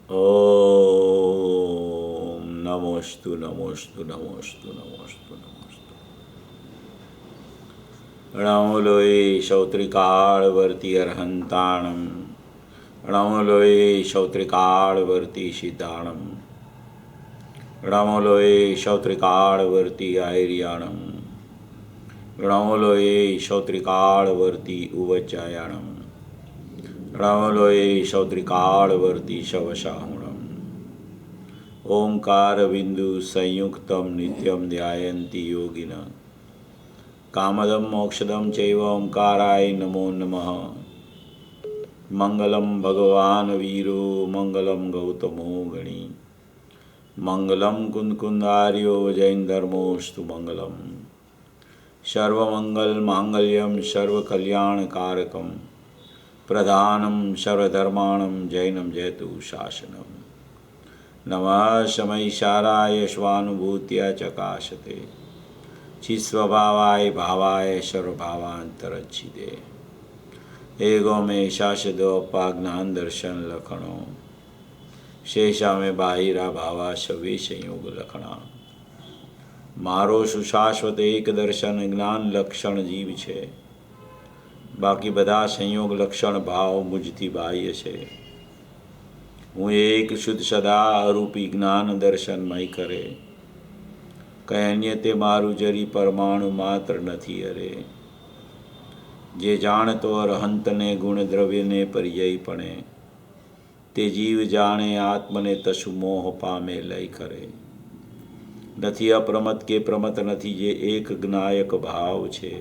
ओम नमोस्तु नमोस्तु नमोस्तु नमोस्तु नमोस्तु। नमो लोये शौत्रिकाळवर्ती अर्हन्ताणं। नमो लोये शौत्रिकाळवर्ती सिद्धाणं। नमो लोये शौत्रिकाळवर्ती आयर्याणं। नमो लोये शौत्रिकाळवर्ती उवचायाणं। नमो लोये शौत्रिकाळवर्ती शवशाहुणम्। ओंकार बिंदु संयुक्तम नित्यम ध्यायन्ति योगिनः। कामदं मोक्षदं चैव ओंकाराय नमो नमः। मंगलम भगवान वीरो मंगलम गौतमो गणी। मंगलम कुंदकुंदार्यो जैनधर्मोस्तु मंगलम। सर्वमंगल मांगल्यम सर्वकल्याणकारकम। प्रधानम सर्वधर्माणं जैनम जयतु शासनम्। नमः शमैशाराय स्वानुभूत्या चकाशते। चिस्वभावाय भावाय सर्वभावांतरच्छिदे। एगो में शासदोपाज्ञान दर्शन लखणों। शेषा में बाहिरा भावा शवे संयोग लखणा। मारो सुशाश्वत एक दर्शन ज्ञान लक्षण जीव छे। बाकी बधा संयोग लक्षण भाव मुझती बाह्य छे। હું એક શુદ્ધ સદા અરૂપી જ્ઞાન દર્શનમય કરે। કઈ અન્ય તે મારું જરી પરમાણુ માત્ર નથી અરે। જે જાણતો અરહંતને ગુણ દ્રવ્યને પર્યયપણે। તે જીવ જાણે આત્મને તસુ મોહ પામે લય કરે। નથી અપ્રમત કે પ્રમત નથી જે એક જ્ઞાયક ભાવ છે।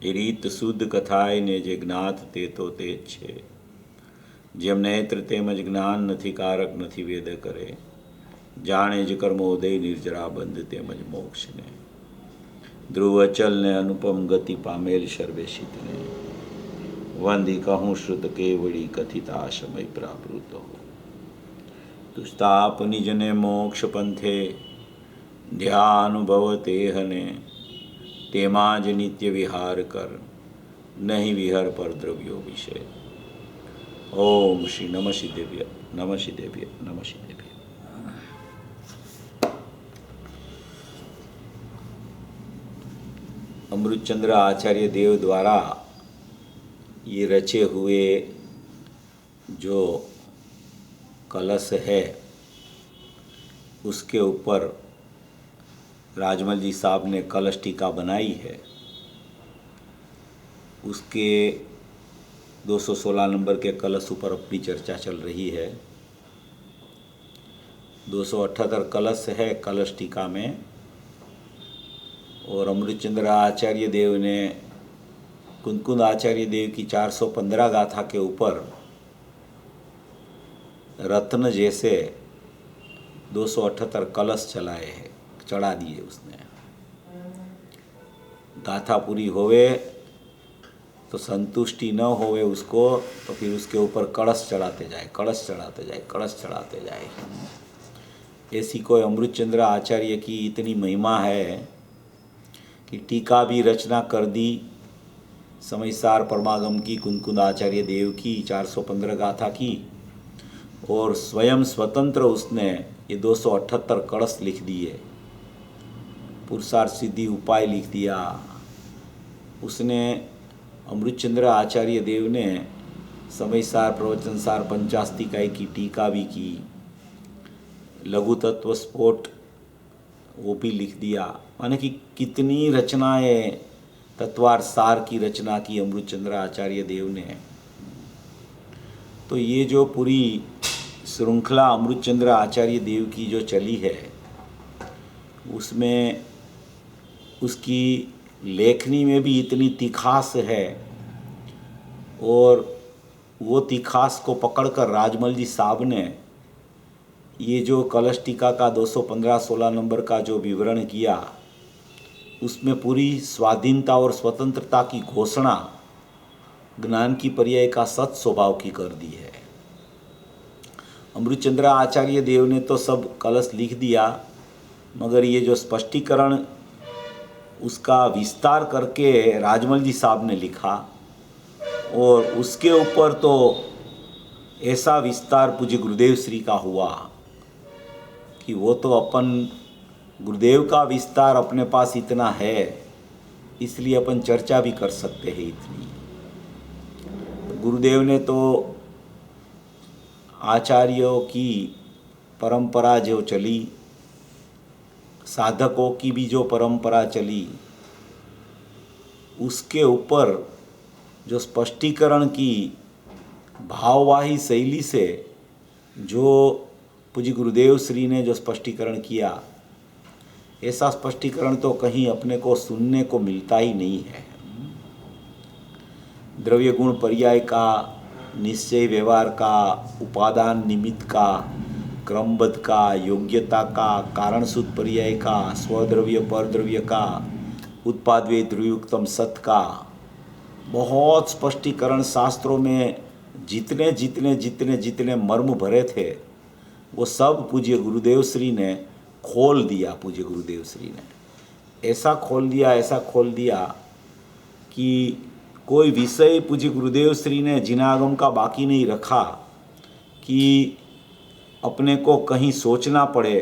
એ રીત શુદ્ધ કથાય ને જે જ્ઞાત તે તો તે જ છે। જેમ નેત્ર તેમજ જ્ઞાન નથી કારક નથી વેદ કરે। જાણે જ કર્મોદય નિર્જરા બંધ તેમજ મોક્ષને। ધ્રુવ અચલ ને અનુપમ ગતિ પામેલ સર્વેશિતને। વંદી કહું શ્રુત કેવડી કથિતા સમય પ્રાવૃત હો। તુસ્તાપ નિજને મોક્ષ પંથે ધ્યાનુભવ તેહને। તેમાં જ નિત્ય વિહાર કર નહીં વિહર પર દ્રવ્યો વિશે। ओम श्री नमः सिद्धेभ्य नमः सिद्धेभ्य नमः सिद्धेभ्य। अमृतचंद्र आचार्य देव द्वारा ये रचे हुए जो कलश है उसके ऊपर राजमल जी साहब ने कलश टीका बनाई है। उसके 216 नंबर के कलश ऊपर अपनी चर्चा चल रही है। 278 कलश है कलश टीका में। और अमृतचंद्र आचार्य देव ने कुंदकुंद आचार्य देव की 415 गाथा के ऊपर रत्न जैसे 278 कलश चलाए हैं, चढ़ा दिए उसने। गाथा पूरी होवे तो संतुष्टि न होवे उसको तो फिर उसके ऊपर कलश चढ़ाते जाए, कलश चढ़ाते जाए, कलश चढ़ाते जाए। ऐसी कोई अमृतचंद्र आचार्य की इतनी महिमा है कि टीका भी रचना कर दी समयसार परमागम की, कुंदकुंद आचार्य देव की 415 गाथा की। और स्वयं स्वतंत्र उसने ये 278 कलश लिख दिए। पुरुषार्थ सिद्धि उपाय लिख दिया उसने। अमृतचंद्र आचार्य देव ने समयसार प्रवचनसार पंचास्तिकाय की टीका भी की। लघु तत्व स्फोट वो भी लिख दिया। माने कि कितनी रचनाएं तत्वार सार की रचना की अमृतचंद्र आचार्य देव ने। तो ये जो पूरी श्रृंखला अमृतचंद्र आचार्य देव की जो चली है उसमें उसकी लेखनी में भी इतनी तिखास है। और वो तिखास को पकड़कर राजमल जी साहब ने ये जो कलश टीका का 215-16 नंबर का जो विवरण किया उसमें पूरी स्वाधीनता और स्वतंत्रता की घोषणा ज्ञान की पर्याय का सत स्वभाव की कर दी है। अमृतचंद्र आचार्य देव ने तो सब कलश लिख दिया, मगर ये जो स्पष्टीकरण उसका विस्तार करके राजमल जी साहब ने लिखा। और उसके ऊपर तो ऐसा विस्तार पूज्य गुरुदेव श्री का हुआ कि वो तो अपन गुरुदेव का विस्तार अपने पास इतना है, इसलिए अपन चर्चा भी कर सकते हैं इतनी। गुरुदेव ने तो आचार्यों की परंपरा जो चली, साधकों की भी जो परंपरा चली, उसके ऊपर जो स्पष्टीकरण की भाववाही शैली से जो पूज्य गुरुदेव श्री ने जो स्पष्टीकरण किया, ऐसा स्पष्टीकरण तो कहीं अपने को सुनने को मिलता ही नहीं है। द्रव्य गुण पर्याय का, निश्चय व्यवहार का, उपादान निमित्त का, क्रमबद्ध का, योग्यता का, कारण सूत्र पर्याय का, स्वद्रव्य परद्रव्य का, उत्पाद्वय ध्रुवयुक्तम सत का, बहुत स्पष्टीकरण शास्त्रों में जितने जितने जितने जितने मर्म भरे थे वो सब पूज्य गुरुदेव श्री ने खोल दिया। पूज्य गुरुदेव श्री ने ऐसा खोल दिया, ऐसा खोल दिया कि कोई विषय पूज्य गुरुदेव श्री ने जिनागम का बाकी नहीं रखा कि अपने को कहीं सोचना पड़े,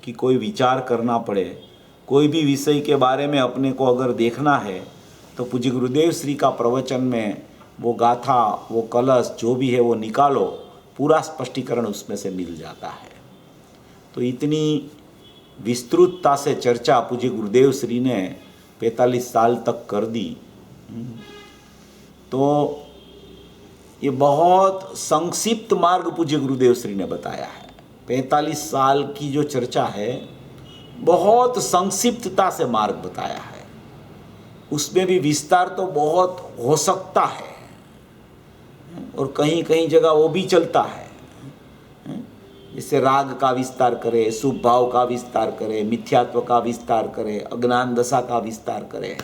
कि कोई विचार करना पड़े। कोई भी विषय के बारे में अपने को अगर देखना है तो पूज्य गुरुदेव श्री का प्रवचन में वो गाथा, वो कलश जो भी है वो निकालो, पूरा स्पष्टीकरण उसमें से मिल जाता है। तो इतनी विस्तृतता से चर्चा पूज्य गुरुदेव श्री ने 45 साल तक कर दी। तो ये बहुत संक्षिप्त मार्ग पूज्य गुरुदेव श्री ने बताया है। 45 साल की जो चर्चा है, बहुत संक्षिप्तता से मार्ग बताया है। उसमें भी विस्तार तो बहुत हो सकता है और कहीं कहीं जगह वो भी चलता है, जैसे राग का विस्तार करे, शुभ भाव का विस्तार करे, मिथ्यात्व का विस्तार करे, अज्ञान दशा का विस्तार करे।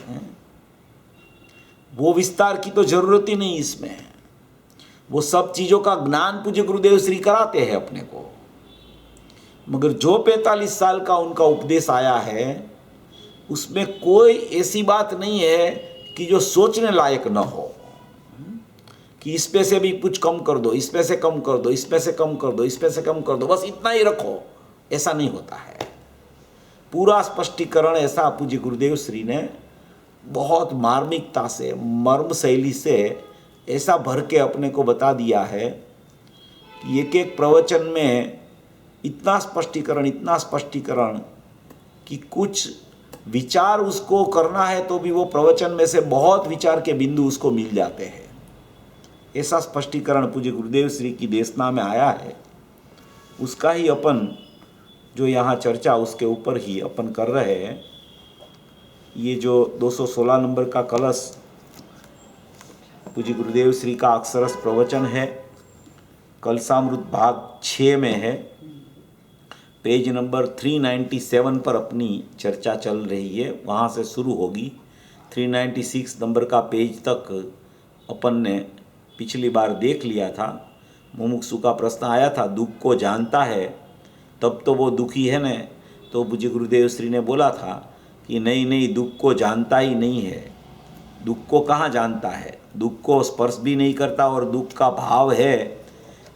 वो विस्तार की तो जरूरत ही नहीं इसमें। वो सब चीज़ों का ज्ञान पूज्य गुरुदेव श्री कराते हैं अपने को। मगर जो 45 साल का उनका उपदेश आया है उसमें कोई ऐसी बात नहीं है कि जो सोचने लायक न हो, कि इस पे से भी कुछ कम कर दो, इस पे से कम कर दो, इस पे से कम कर दो, इस पे से कम कर दो, बस इतना ही रखो। ऐसा नहीं होता है। पूरा स्पष्टीकरण ऐसा पूज्य गुरुदेव श्री ने बहुत मार्मिकता से, मर्म शैली से ऐसा भर के अपने को बता दिया है कि एक एक प्रवचन में इतना स्पष्टीकरण कि कुछ विचार उसको करना है तो भी वो प्रवचन में से बहुत विचार के बिंदु उसको मिल जाते हैं। ऐसा स्पष्टीकरण पूज्य गुरुदेव श्री की देशना में आया है। उसका ही अपन जो यहाँ चर्चा उसके ऊपर ही अपन कर रहे हैं। ये जो 216 नंबर का कलश पूज्य गुरुदेव श्री का अक्षरस प्रवचन है, कलशामृत भाग 6 में है, पेज नंबर 397 पर अपनी चर्चा चल रही है। वहाँ से शुरू होगी। 396 नंबर का पेज तक अपन ने पिछली बार देख लिया था। मुमुक्षु का प्रश्न आया था, दुख को जानता है तब तो वो दुखी है न। तो पूज्य गुरुदेव श्री ने बोला था कि नहीं, दुख को जानता ही नहीं है। दुख को कहाँ जानता है? दुख को स्पर्श भी नहीं करता और दुख का भाव है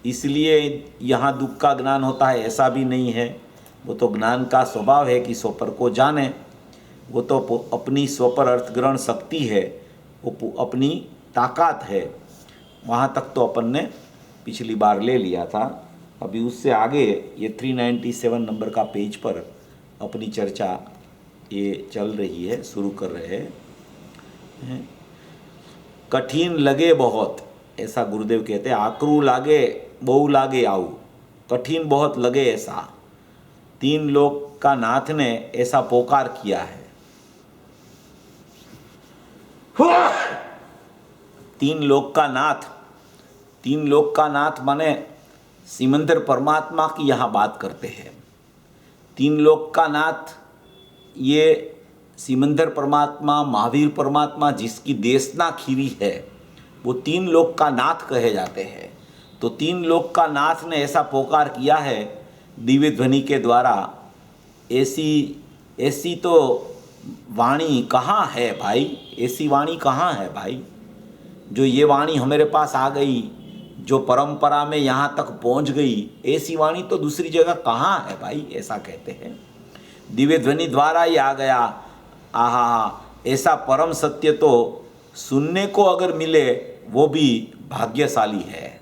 इसलिए यहाँ दुख का ज्ञान होता है, ऐसा भी नहीं है। वो तो ज्ञान का स्वभाव है कि स्वपर को जाने। वो तो अपनी स्वपर अर्थग्रहण शक्ति है, वो अपनी ताकत है। वहाँ तक तो अपन ने पिछली बार ले लिया था। अभी उससे आगे ये 397 नंबर का पेज पर अपनी चर्चा ये चल रही है, शुरू कर रहे हैं। कठिन लगे बहुत, ऐसा गुरुदेव कहते हैं। आकरू लागे बहु लागे आऊ, कठिन बहुत लगे ऐसा। 3 लोक का नाथ ने ऐसा पोकार किया है। 3 लोक का नाथ, 3 लोक का नाथ माने सिमंदर परमात्मा की यहाँ बात करते हैं। 3 लोक का नाथ ये सिमंदर परमात्मा, महावीर परमात्मा जिसकी देशना खीरी है, वो 3 लोक का नाथ कहे जाते हैं। तो 3 लोक का नाथ ने ऐसा पोकार किया है दिव्य ध्वनि के द्वारा। ऐसी तो वाणी कहाँ है भाई? ऐसी वाणी कहाँ है भाई? जो ये वाणी हमारे पास आ गई, जो परंपरा में यहाँ तक पहुँच गई, ऐसी वाणी तो दूसरी जगह कहाँ है भाई, ऐसा कहते हैं। दिव्य ध्वनि द्वारा ही आ गया। आहा, ऐसा परम सत्य तो सुनने को अगर मिले वो भी भाग्यशाली है।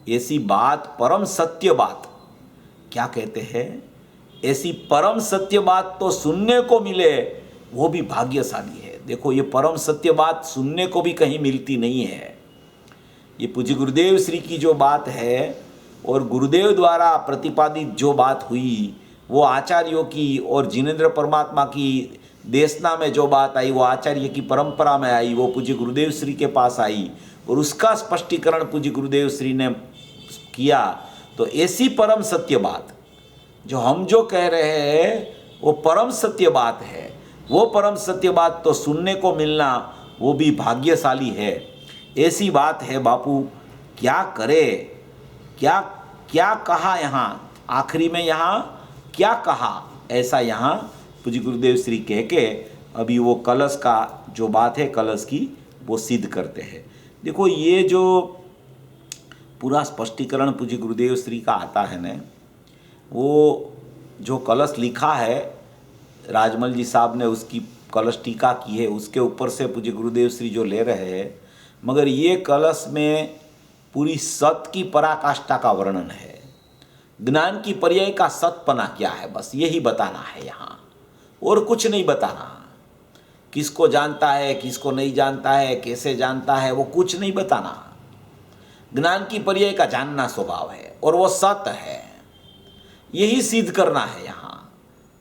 ऐसी बात, परम सत्य बात क्या कहते हैं, ऐसी परम सत्य बात तो सुनने को मिले वो भी भाग्यशाली है। देखो, ये परम सत्य बात सुनने को भी कहीं मिलती नहीं है। ये पूज्य गुरुदेव श्री की जो बात है और गुरुदेव द्वारा प्रतिपादित जो बात हुई, वो आचार्यों की और जिनेंद्र परमात्मा की देशना में जो बात आई, वो आचार्य की परंपरा में आई, वो पूज्य गुरुदेव श्री के पास आई और उसका स्पष्टीकरण पूज्य गुरुदेव श्री ने किया। तो ऐसी परम सत्य बात जो हम जो कह रहे हैं वो परम सत्य बात है। वो परम सत्य बात तो सुनने को मिलना वो भी भाग्यशाली है। ऐसी बात है बापू, क्या करे, क्या क्या कहा यहाँ आखिरी में, यहाँ क्या कहा, ऐसा यहाँ पूज्य गुरुदेव श्री कह के अभी वो कलश का जो बात है, कलश की, वो सिद्ध करते हैं। देखो, ये जो पूरा स्पष्टीकरण पूज्य गुरुदेव श्री का आता है ना, वो जो कलश लिखा है राजमल जी साहब ने, उसकी कलश टीका की है, उसके ऊपर से पूज्य गुरुदेव श्री जो ले रहे हैं, मगर ये कलश में पूरी सत की पराकाष्ठा का वर्णन है। ज्ञान की पर्याय का सतपना क्या है, बस यही बताना है यहाँ, और कुछ नहीं बताना। किसको जानता है, किसको नहीं जानता है, कैसे जानता है, वो कुछ नहीं बताना। ज्ञान की पर्याय का जानना स्वभाव है और वो सत है, यही सिद्ध करना है यहाँ।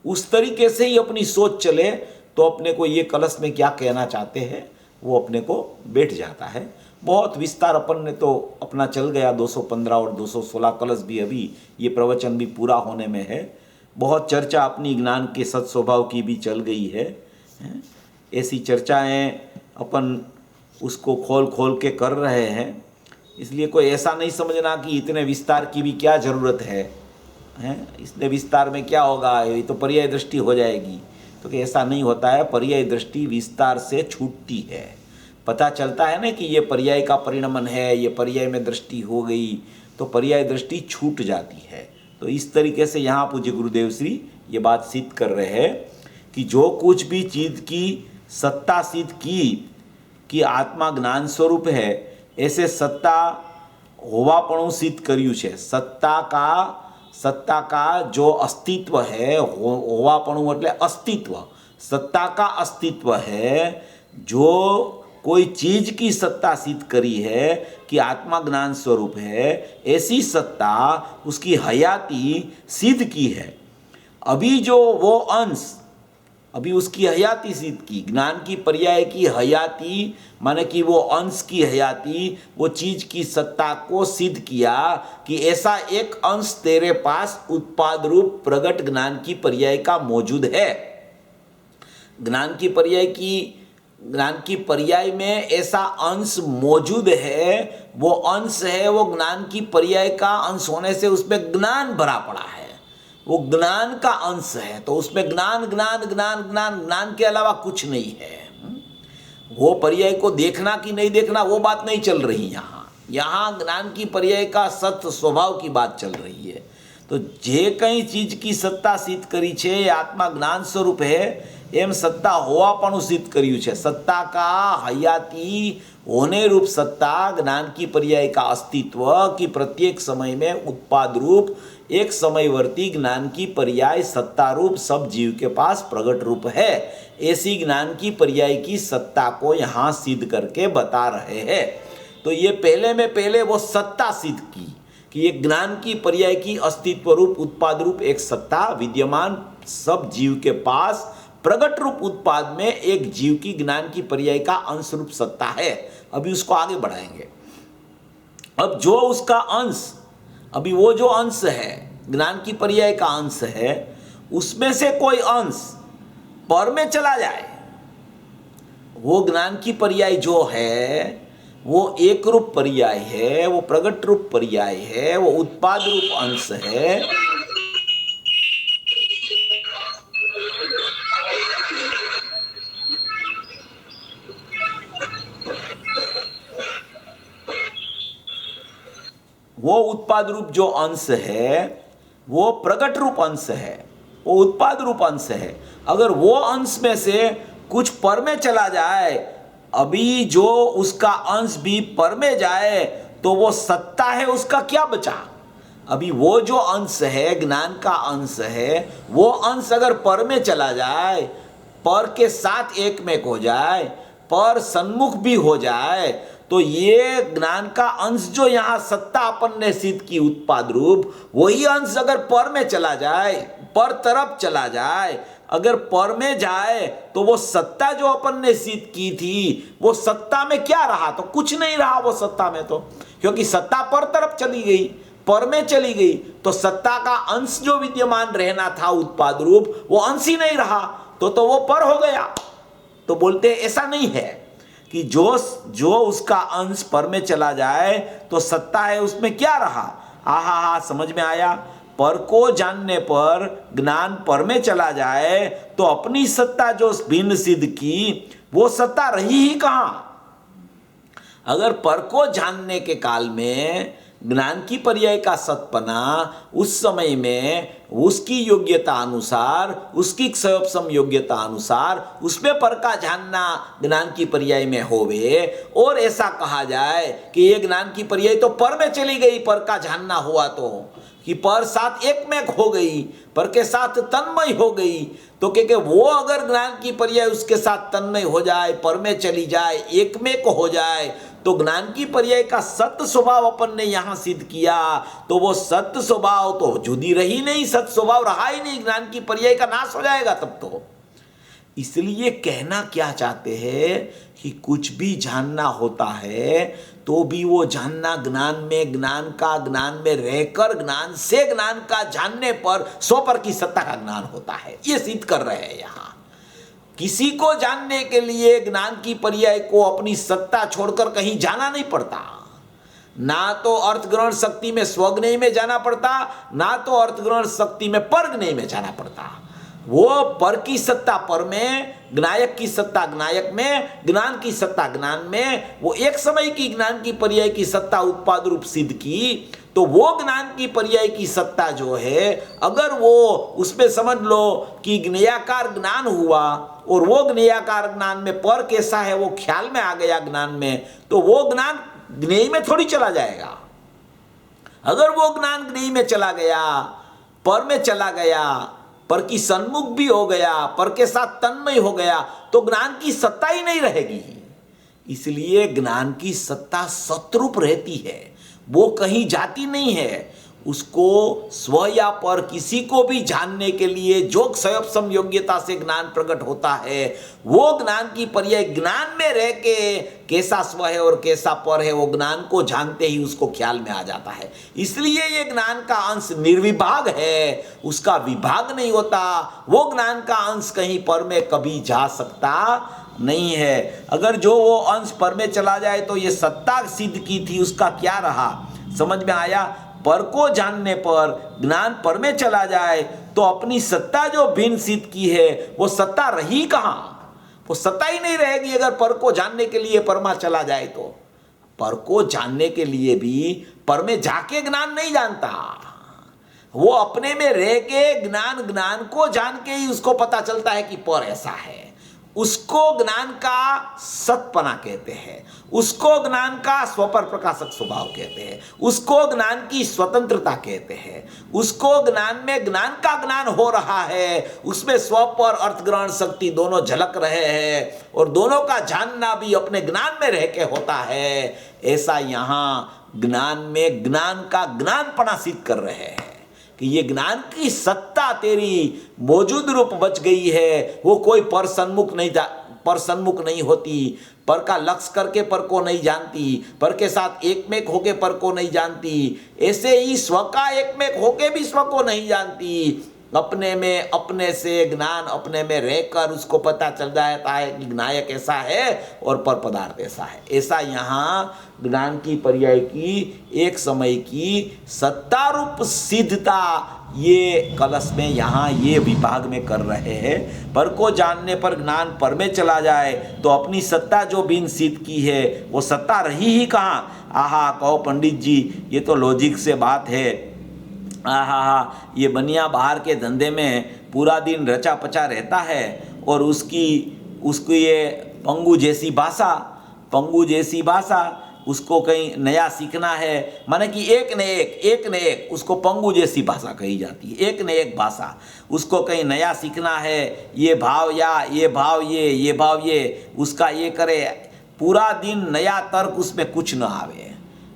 उस तरीके से ही अपनी सोच चले तो अपने को ये कलश में क्या कहना चाहते हैं वो अपने को बैठ जाता है। बहुत विस्तार अपन ने तो अपना चल गया, 215 और 216 कलश भी, अभी ये प्रवचन भी पूरा होने में है। बहुत चर्चा अपनी ज्ञान के सत स्वभाव की भी चल गई है। ऐसी चर्चाएं अपन उसको खोल खोल के कर रहे हैं, इसलिए कोई ऐसा नहीं समझना कि इतने विस्तार की भी क्या ज़रूरत है, इसलिए विस्तार में क्या होगा, ये तो पर्याय दृष्टि हो जाएगी। तो कि ऐसा नहीं होता है, पर्याय दृष्टि विस्तार से छूटती है। पता चलता है ना कि ये पर्याय का परिणमन है, ये पर्याय में दृष्टि हो गई, तो पर्याय दृष्टि छूट जाती है। तो इस तरीके से यहाँ पूज्य गुरुदेव श्री ये बात सिद्ध कर रहे हैं कि जो कुछ भी चीज़ की सत्ता सिद्ध की कि आत्मा ज्ञान स्वरूप है, ऐसे सत्ता होवापणું सिद्ध કર્યું છે। सत्ता का जो अस्तित्व है, होवापणું એટલે अस्तित्व, सत्ता का अस्तित्व है। जो कोई चीज की सत्ता सिद्ध करी है कि आत्मा ज्ञान स्वरूप है, ऐसी सत्ता उसकी हयाती सिद्ध की है। अभी जो वो अंश, अभी उसकी हयाती सिद्ध की, ज्ञान की पर्याय की हयाती माने कि वो अंश की हयाती, वो चीज की सत्ता को सिद्ध किया कि ऐसा एक अंश तेरे पास उत्पाद रूप प्रगट ज्ञान की पर्याय का मौजूद है। ज्ञान की पर्याय में ऐसा अंश मौजूद है, वो अंश है, वो ज्ञान की पर्याय का अंश होने से उसमें ज्ञान भरा पड़ा है, वो ज्ञान का अंश है। तो उसमें ज्ञान ज्ञान ज्ञान ज्ञान ज्ञान के अलावा कुछ नहीं है। वो पर्याय को देखना कि नहीं देखना वो बात नहीं चल रही यहाँ ज्ञान की पर्याय का सत्य स्वभाव की बात चल रही है। तो जे कई चीज की सत्ता सिद्ध करी छे आत्मा ज्ञान स्वरूप है, एम सत्ता होवापणું सिद्ध કર્યું છે। सत्ता का हयाती होने रूप सत्ता, ज्ञान की पर्याय का अस्तित्व कि प्रत्येक समय में उत्पाद रूप एक समयवर्ती ज्ञान की पर्याय सत्ता रूप सब जीव के पास प्रगट रूप है। ऐसी ज्ञान की पर्याय की सत्ता को यहाँ सिद्ध करके बता रहे हैं। तो ये पहले में पहले वो सत्ता सिद्ध की कि ये ज्ञान की पर्याय की अस्तित्व रूप उत्पाद रूप एक सत्ता विद्यमान सब जीव के पास प्रगट रूप उत्पाद में एक जीव की ज्ञान की पर्याय का अंश रूप सत्ता है। अभी उसको आगे बढ़ाएंगे। अब जो उसका अंश, अभी वो जो अंश है ज्ञान की पर्याय का अंश है, उसमें से कोई अंश पर में चला जाए, वो ज्ञान की पर्याय जो है वो एक रूप पर्याय है, वो प्रगट रूप पर्याय है, वो उत्पाद रूप अंश है। वो उत्पाद रूप जो अंश है वो प्रकट रूप अंश है, वो उत्पाद रूप अंश है। अगर वो अंश में से कुछ पर में चला जाए, अभी जो उसका अंश भी पर में जाए तो वो सत्ता है, उसका क्या बचा? अभी वो जो अंश है, ज्ञान का अंश है, वो अंश अगर पर में चला जाए, पर के साथ एक में हो जाए, पर सन्मुख भी हो जाए, तो ये ज्ञान का अंश जो यहाँ सत्ता अपन ने सिद्ध की उत्पाद रूप, वही अंश अगर पर में चला जाए, पर तरफ चला जाए, अगर पर में जाए तो वो सत्ता जो अपन ने सिद्ध की थी, वो सत्ता में क्या रहा? तो कुछ नहीं रहा वो सत्ता में, तो क्योंकि सत्ता पर तरफ चली गई, पर में चली गई, तो सत्ता का अंश जो विद्यमान रहना था उत्पाद रूप, वो अंश ही नहीं रहा, तो वो पर हो गया। तो बोलते ऐसा नहीं है कि जो उसका अंश पर में चला जाए तो सत्ता है, उसमें क्या रहा? आहा, समझ में आया? पर को जानने पर ज्ञान पर में चला जाए तो अपनी सत्ता जो भिन्न सिद्ध की, वो सत्ता रही ही कहां? अगर पर को जानने के काल में ज्ञान की पर्याय का सत्पना उस समय में उसकी योग्यता अनुसार, उसकी क्षयोपम योग्यता अनुसार उसमें पर का जानना ज्ञान की पर्याय में होवे, और ऐसा कहा जाए कि ये ज्ञान की पर्याय तो पर में चली गई, पर का जानना हुआ तो कि पर साथ एक में हो गई, पर के साथ तन्मय हो गई, तो क्योंकि वो अगर ज्ञान की पर्याय उसके साथ तन्मय हो जाए, पर में चली जाए, एक में को हो जाए, तो ज्ञान की पर्याय का सत्य स्वभाव अपन ने यहां सिद्ध किया, तो वो सत्य स्वभाव तो जुदी रही नहीं, सत्य स्वभाव रहा ही नहीं, ज्ञान की पर्याय का नाश हो जाएगा तब तो। इसलिए कहना क्या चाहते हैं कि कुछ भी जानना होता है तो भी वो जानना ज्ञान में, ज्ञान का ज्ञान में रहकर, ज्ञान से ज्ञान का जानने पर स्व पर की सत्ता का ज्ञान होता है, ये सिद्ध कर रहे हैं यहां। किसी को जानने के लिए ज्ञान की पर्याय को अपनी सत्ता छोड़कर कहीं जाना नहीं पड़ता, ना तो अर्थग्रहण शक्ति में स्वग्नेय में जाना पड़ता, ना तो अर्थग्रहण शक्ति में परग्नेय में जाना पड़ता। वो पर की सत्ता पर में, ज्ञायक की सत्ता ज्ञायक में, ज्ञान की सत्ता ज्ञान में, वो एक समय की ज्ञान की पर्याय की सत्ता उत्पाद रूप सिद्ध की, तो वो ज्ञान की पर्याय की सत्ता जो है, अगर वो उसमें समझ लो कि ज्ञेयाकार ज्ञान हुआ और वो ज्ञेयाकार ज्ञान में पर कैसा है वो ख्याल में आ गया ज्ञान में, तो वो ज्ञान ज्ञेय में थोड़ी चला जाएगा। अगर वो ज्ञान ज्ञेय में चला गया, पर में चला गया, पर की सन्मुख भी हो गया, पर के साथ तन्मय हो गया, तो ज्ञान की सत्ता ही नहीं रहेगी। इसलिए ज्ञान की सत्ता सतरूप रहती है, वो कहीं जाती नहीं है। उसको स्व या पर किसी को भी जानने के लिए जो क्षयोपम योग्यता से ज्ञान प्रकट होता है, वो ज्ञान की पर्याय ज्ञान में रह के कैसा स्व है और कैसा पर है, वो ज्ञान को जानते ही उसको ख्याल में आ जाता है। इसलिए ये ज्ञान का अंश निर्विभाग है, उसका विभाग नहीं होता। वो ज्ञान का अंश कहीं पर में कभी जा सकता नहीं है। अगर जो वो अंश पर में चला जाए तो ये सत्ता सिद्ध की थी, उसका क्या रहा? समझ में आया? पर को जानने पर ज्ञान पर में चला जाए तो अपनी सत्ता जो भिन्न सिद्ध की है, वो सत्ता रही कहां? वो सत्ता ही नहीं रहेगी अगर पर को जानने के लिए परमा चला जाए तो। पर को जानने के लिए भी पर में जाके ज्ञान नहीं जानता, वो अपने में रह के ज्ञान को जान के ही उसको पता चलता है कि पर ऐसा है। उसको ज्ञान का सत्पना कहते हैं, उसको ज्ञान का स्वपर प्रकाशक स्वभाव कहते हैं, उसको ज्ञान की स्वतंत्रता कहते हैं, उसको ज्ञान में ज्ञान का ज्ञान हो रहा है, उसमें स्वपर अर्थग्रहण शक्ति दोनों झलक रहे हैं और दोनों का जानना भी अपने ज्ञान में रह के होता है। ऐसा यहाँ ज्ञान में ज्ञान का ज्ञानपना सिद्ध कर रहे हैं कि ये ज्ञान की सत्ता तेरी मौजूद रूप बच गई है, वो कोई पर सन्मुख नहीं होती, पर का लक्ष्य करके पर को नहीं जानती, पर के साथ एक में होके पर को नहीं जानती, ऐसे ही स्व का एक में होके भी स्व को नहीं जानती। अपने में, अपने से ज्ञान अपने में रहकर उसको पता चल जाता है कि नायक ऐसा है और पर पदार्थ ऐसा है। ऐसा यहाँ ज्ञान की पर्याय की एक समय की सत्ता रूप सिद्धता ये कलश में यहाँ ये विभाग में कर रहे हैं। पर को जानने पर ज्ञान पर में चला जाए तो अपनी सत्ता जो बिन सिद्ध की है वो सत्ता रही ही कहाँ। आहा, कहो पंडित जी ये तो लॉजिक से बात है। आहा, ये बनिया बाहर के धंधे में पूरा दिन रचा पचा रहता है और उसकी ये पंगु जैसी भाषा उसको कहीं नया सीखना है। माने कि एक न एक उसको पंगु जैसी भाषा कही जाती है, एक न एक भाषा उसको कहीं नया सीखना है। ये भाव या ये भाव ये भाव ये उसका ये करे, पूरा दिन नया तर्क उसमें कुछ न आवे,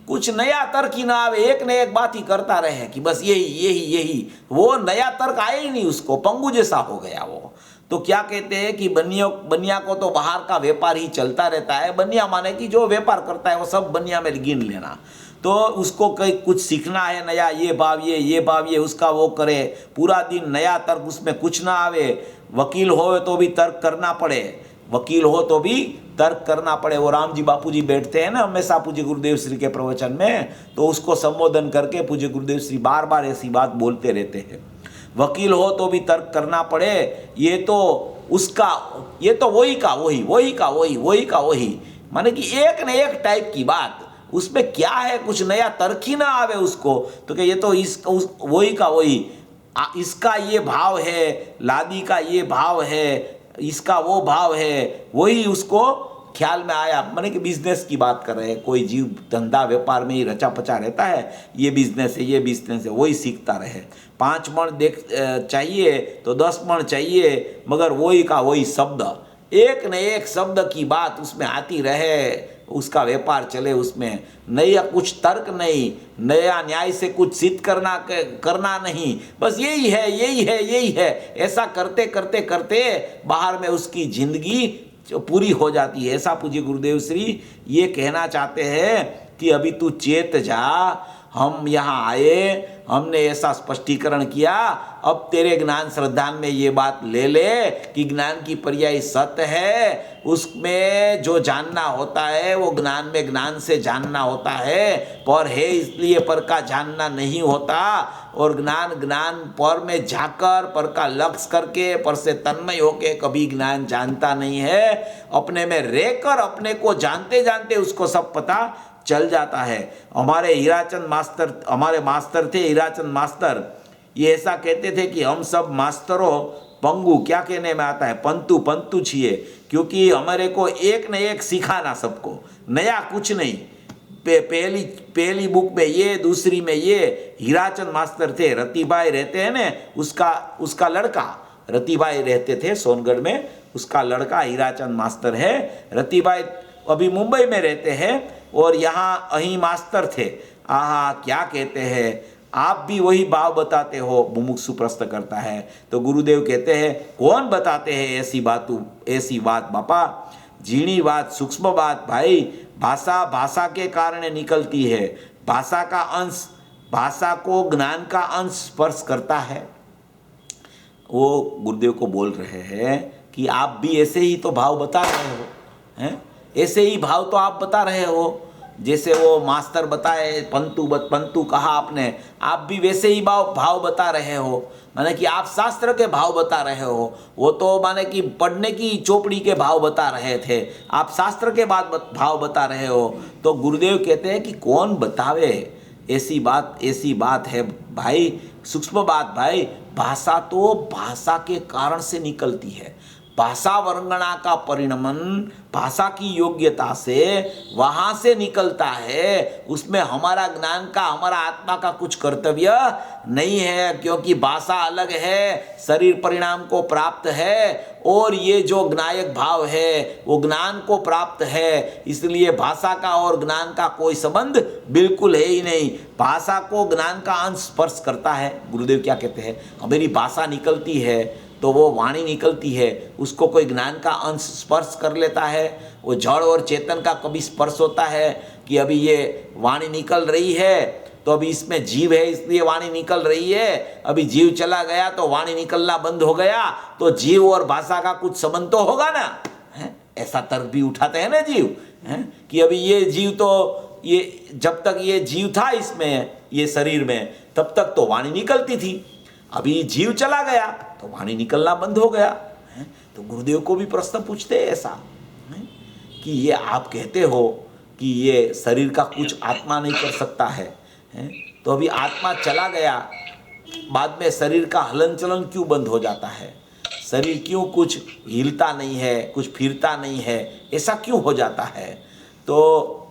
कुछ नया तर्क ही ना आवे, एक न एक बात ही करता रहे कि बस यही। वो नया तर्क आए ही नहीं, उसको पंगु जैसा हो गया वो। तो क्या कहते हैं कि बनिया को तो बाहर का व्यापार ही चलता रहता है। बनिया माने कि जो व्यापार करता है वो सब बनिया में गिन लेना। तो उसको कहीं कुछ सीखना है नया, ये भाव ये उसका वो करे, पूरा दिन नया तर्क उसमें कुछ ना आवे। वकील हो तो भी तर्क करना पड़े, वो राम जी बापू जी बैठते हैं ना हमेशा पूज्य गुरुदेव श्री के प्रवचन में, तो उसको संबोधन करके पूज्य गुरुदेव श्री बार बार ऐसी बात बोलते रहते हैं। वकील हो तो भी तर्क करना पड़े, ये तो वही का वही, माने कि एक न एक टाइप की बात, उसमें क्या है, कुछ नया तर्क ही ना आवे उसको। तो कि ये तो वही का वही, इसका ये भाव है, लादी का ये भाव है, इसका वो भाव है, वही उसको ख्याल में आया। माने कि बिजनेस की बात कर रहे हैं, कोई जीव धंधा व्यापार में ही रचा पचा रहता है, ये बिजनेस है, वही सीखता रहे। 5 मण चाहिए तो 10 मण चाहिए, मगर वही का वही शब्द, एक न एक शब्द की बात उसमें आती रहे, उसका व्यापार चले, उसमें नया कुछ तर्क नहीं, नया न्याय से कुछ सिद्ध करना नहीं, बस यही है। ऐसा करते करते बाहर में उसकी जिंदगी पूरी हो जाती है। ऐसा पूज्य गुरुदेव श्री ये कहना चाहते हैं कि अभी तू चेत जा, हम यहाँ आए, हमने ऐसा स्पष्टीकरण किया, अब तेरे ज्ञान श्रद्धान में ये बात ले कि ज्ञान की पर्याय सत्य है, उसमें जो जानना होता है वो ज्ञान में ज्ञान से जानना होता है, पर है इसलिए पर का जानना नहीं होता। और ज्ञान पर में जाकर पर का लक्ष्य करके पर से तन्मय होके कभी ज्ञान जानता नहीं है। अपने में रहकर अपने को जानते उसको सब पता चल जाता है। हमारे मास्टर थे हीराचंद मास्टर, ये ऐसा कहते थे कि हम सब मास्टरों पंगु, क्या कहने में आता है, पंतु छिए, क्योंकि हमारे को एक न एक सिखाना सबको, नया कुछ नहीं। पहली बुक में ये, दूसरी में ये। हीराचंद मास्टर थे, रतिभाई रहते हैं ना, उसका लड़का रतिभाई रहते थे सोनगढ़ में, उसका लड़का हीराचंद मास्टर है। रतिभाई अभी मुंबई में रहते हैं और यहाँ अही मास्टर थे। आहा, क्या कहते हैं, आप भी वही भाव बताते हो, मुमुक्षु प्रश्न करता है। तो गुरुदेव कहते हैं, कौन बताते हैं ऐसी बात बापा, झीणी बात, सूक्ष्म बात भाई। भाषा के कारण निकलती है, भाषा को ज्ञान का अंश स्पर्श करता है। वो गुरुदेव को बोल रहे हैं कि आप भी ऐसे ही तो भाव बता रहे हो, हैं? ऐसे ही भाव तो आप बता रहे हो, जैसे वो मास्टर बताए, पंतु कहा आपने, आप भी वैसे ही भाव बता रहे हो। माने कि आप शास्त्र के भाव बता रहे हो, वो तो माने कि पढ़ने की चौपड़ी के भाव बता रहे थे, आप शास्त्र के भाव बता रहे हो। तो गुरुदेव कहते हैं कि कौन बतावे, ऐसी बात है भाई, सूक्ष्म बात भाई। भाषा तो भाषा के कारण से निकलती है, भाषा वर्णना का परिणमन भाषा की योग्यता से वहाँ से निकलता है। उसमें हमारा ज्ञान का, हमारा आत्मा का कुछ कर्तव्य नहीं है, क्योंकि भाषा अलग है, शरीर परिणाम को प्राप्त है, और ये जो ज्ञायक भाव है वो ज्ञान को प्राप्त है। इसलिए भाषा का और ज्ञान का कोई संबंध बिल्कुल है ही नहीं। भाषा को ज्ञान का अंश स्पर्श करता है। गुरुदेव क्या कहते हैं, मेरी भाषा निकलती है तो वो वाणी निकलती है, उसको कोई ज्ञान का अंश स्पर्श कर लेता है। वो जड़ और चेतन का कभी स्पर्श होता है कि अभी ये वाणी निकल रही है तो अभी इसमें जीव है इसलिए वाणी निकल रही है, अभी जीव चला गया तो वाणी निकलना बंद हो गया, तो जीव और भाषा का कुछ संबंध तो होगा ना, है? ऐसा तर्क भी उठाते हैं ना जीव, है? कि अभी ये जीव तो ये जब तक ये जीव था इसमें ये शरीर में तब तक तो वाणी निकलती थी, अभी जीव चला गया तो वाणी निकलना बंद हो गया, है? तो गुरुदेव को भी प्रश्न पूछते हैं ऐसा, है? कि ये आप कहते हो कि ये शरीर का कुछ आत्मा नहीं कर सकता है, तो अभी आत्मा चला गया बाद में शरीर का हलन चलन क्यों बंद हो जाता है, शरीर क्यों कुछ हिलता नहीं है, कुछ फिरता नहीं है, ऐसा क्यों हो जाता है। तो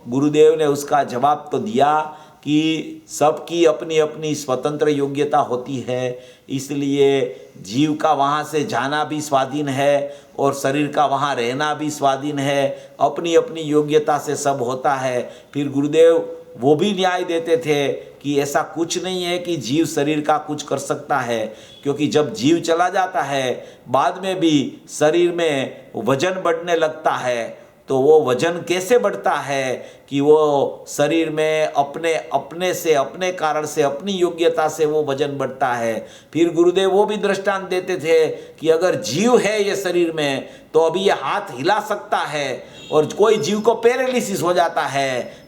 गुरुदेव ने उसका जवाब तो दिया कि सबकी अपनी अपनी स्वतंत्र योग्यता होती है, इसलिए जीव का वहाँ से जाना भी स्वाधीन है और शरीर का वहाँ रहना भी स्वाधीन है, अपनी अपनी योग्यता से सब होता है। फिर गुरुदेव वो भी न्याय देते थे कि ऐसा कुछ नहीं है कि जीव शरीर का कुछ कर सकता है, क्योंकि जब जीव चला जाता है बाद में भी शरीर में वजन बढ़ने लगता है, तो वो वजन कैसे बढ़ता है कि वो शरीर में अपने से अपने कारण से अपनी योग्यता से वो वजन बढ़ता है। फिर गुरुदेव वो भी दृष्टांत देते थे कि अगर जीव है ये शरीर में तो अभी ये हाथ हिला सकता है, और कोई जीव को पैरालिसिस हो जाता है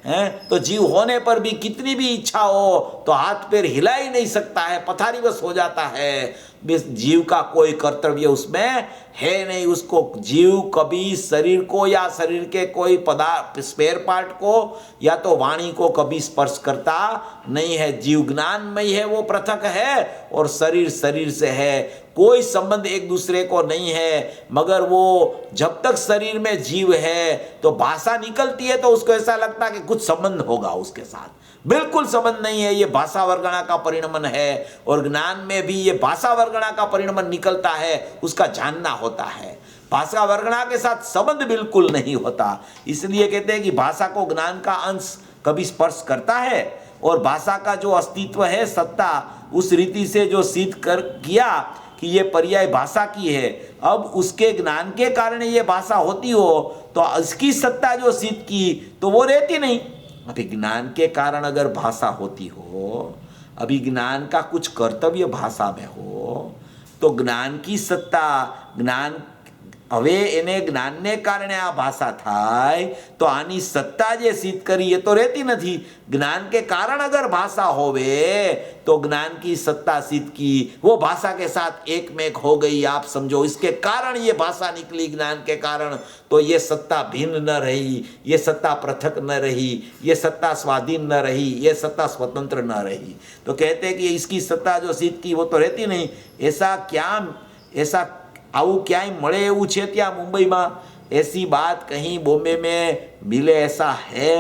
तो जीव होने पर भी कितनी भी इच्छा हो तो हाथ पैर हिला ही नहीं सकता है, पथारीवश हो जाता है। जीव का कोई कर्तव्य उसमें है नहीं, उसको जीव कभी शरीर को या शरीर के कोई पदार्थ स्पेयर पार्ट को या तो वाणी को कभी स्पर्श करता नहीं है। जीव ज्ञानमय है, वो पृथक है, और शरीर शरीर से है, कोई संबंध एक दूसरे को नहीं है। मगर वो जब तक शरीर में जीव है तो भाषा निकलती है तो उसको ऐसा लगता है कि कुछ संबंध होगा उसके साथ, बिल्कुल संबंध नहीं है, ये भाषा वर्गणा का परिणमन है। और ज्ञान में भी ये भाषा वर्गणा का परिणमन निकलता है, उसका जानना होता है, भाषा वर्गणा के साथ संबंध बिल्कुल नहीं होता। इसलिए कहते हैं कि भाषा को ज्ञान का अंश कभी स्पर्श करता है, और भाषा का जो अस्तित्व है सत्ता उस रीति से जो सिद्ध कर किया कि ये पर्याय भाषा की है, अब उसके ज्ञान के कारण ये भाषा होती हो तो इसकी सत्ता जो सिद्ध की तो वो रहती नहीं। अभी ज्ञान के कारण अगर भाषा होती हो, अभी ज्ञान का कुछ कर्तव्य भाषा में हो तो ज्ञान की सत्ता ज्ञान હવે એને જ્ઞાનને કારણે આ ભાષા થાય તો આની સત્તા જે સિદ્ધ કરી એ તો રહેતી નથી। ज्ञान के कारण अगर भाषा होवे तो ज्ञान की सत्ता सिद्ध की, वो भाषा के साथ एक में एक हो गई, आप समझो इसके कारण ये भाषा निकली ज्ञान के कारण, तो ये सत्ता भिन्न न रही, ये सत्ता पृथक न रही, ये सत्ता स्वाधीन न रही, ये सत्ता स्वतंत्र न रही। तो कहते हैं कि इसकी सत्ता जो सिद्ध की वो तो रहती नहीं। ऐसा આવું ક્યાંય મળે એવું છે ત્યાં મુંબઈમાં? ऐसी बात कहीं बॉम्बे में मिले ऐसा है?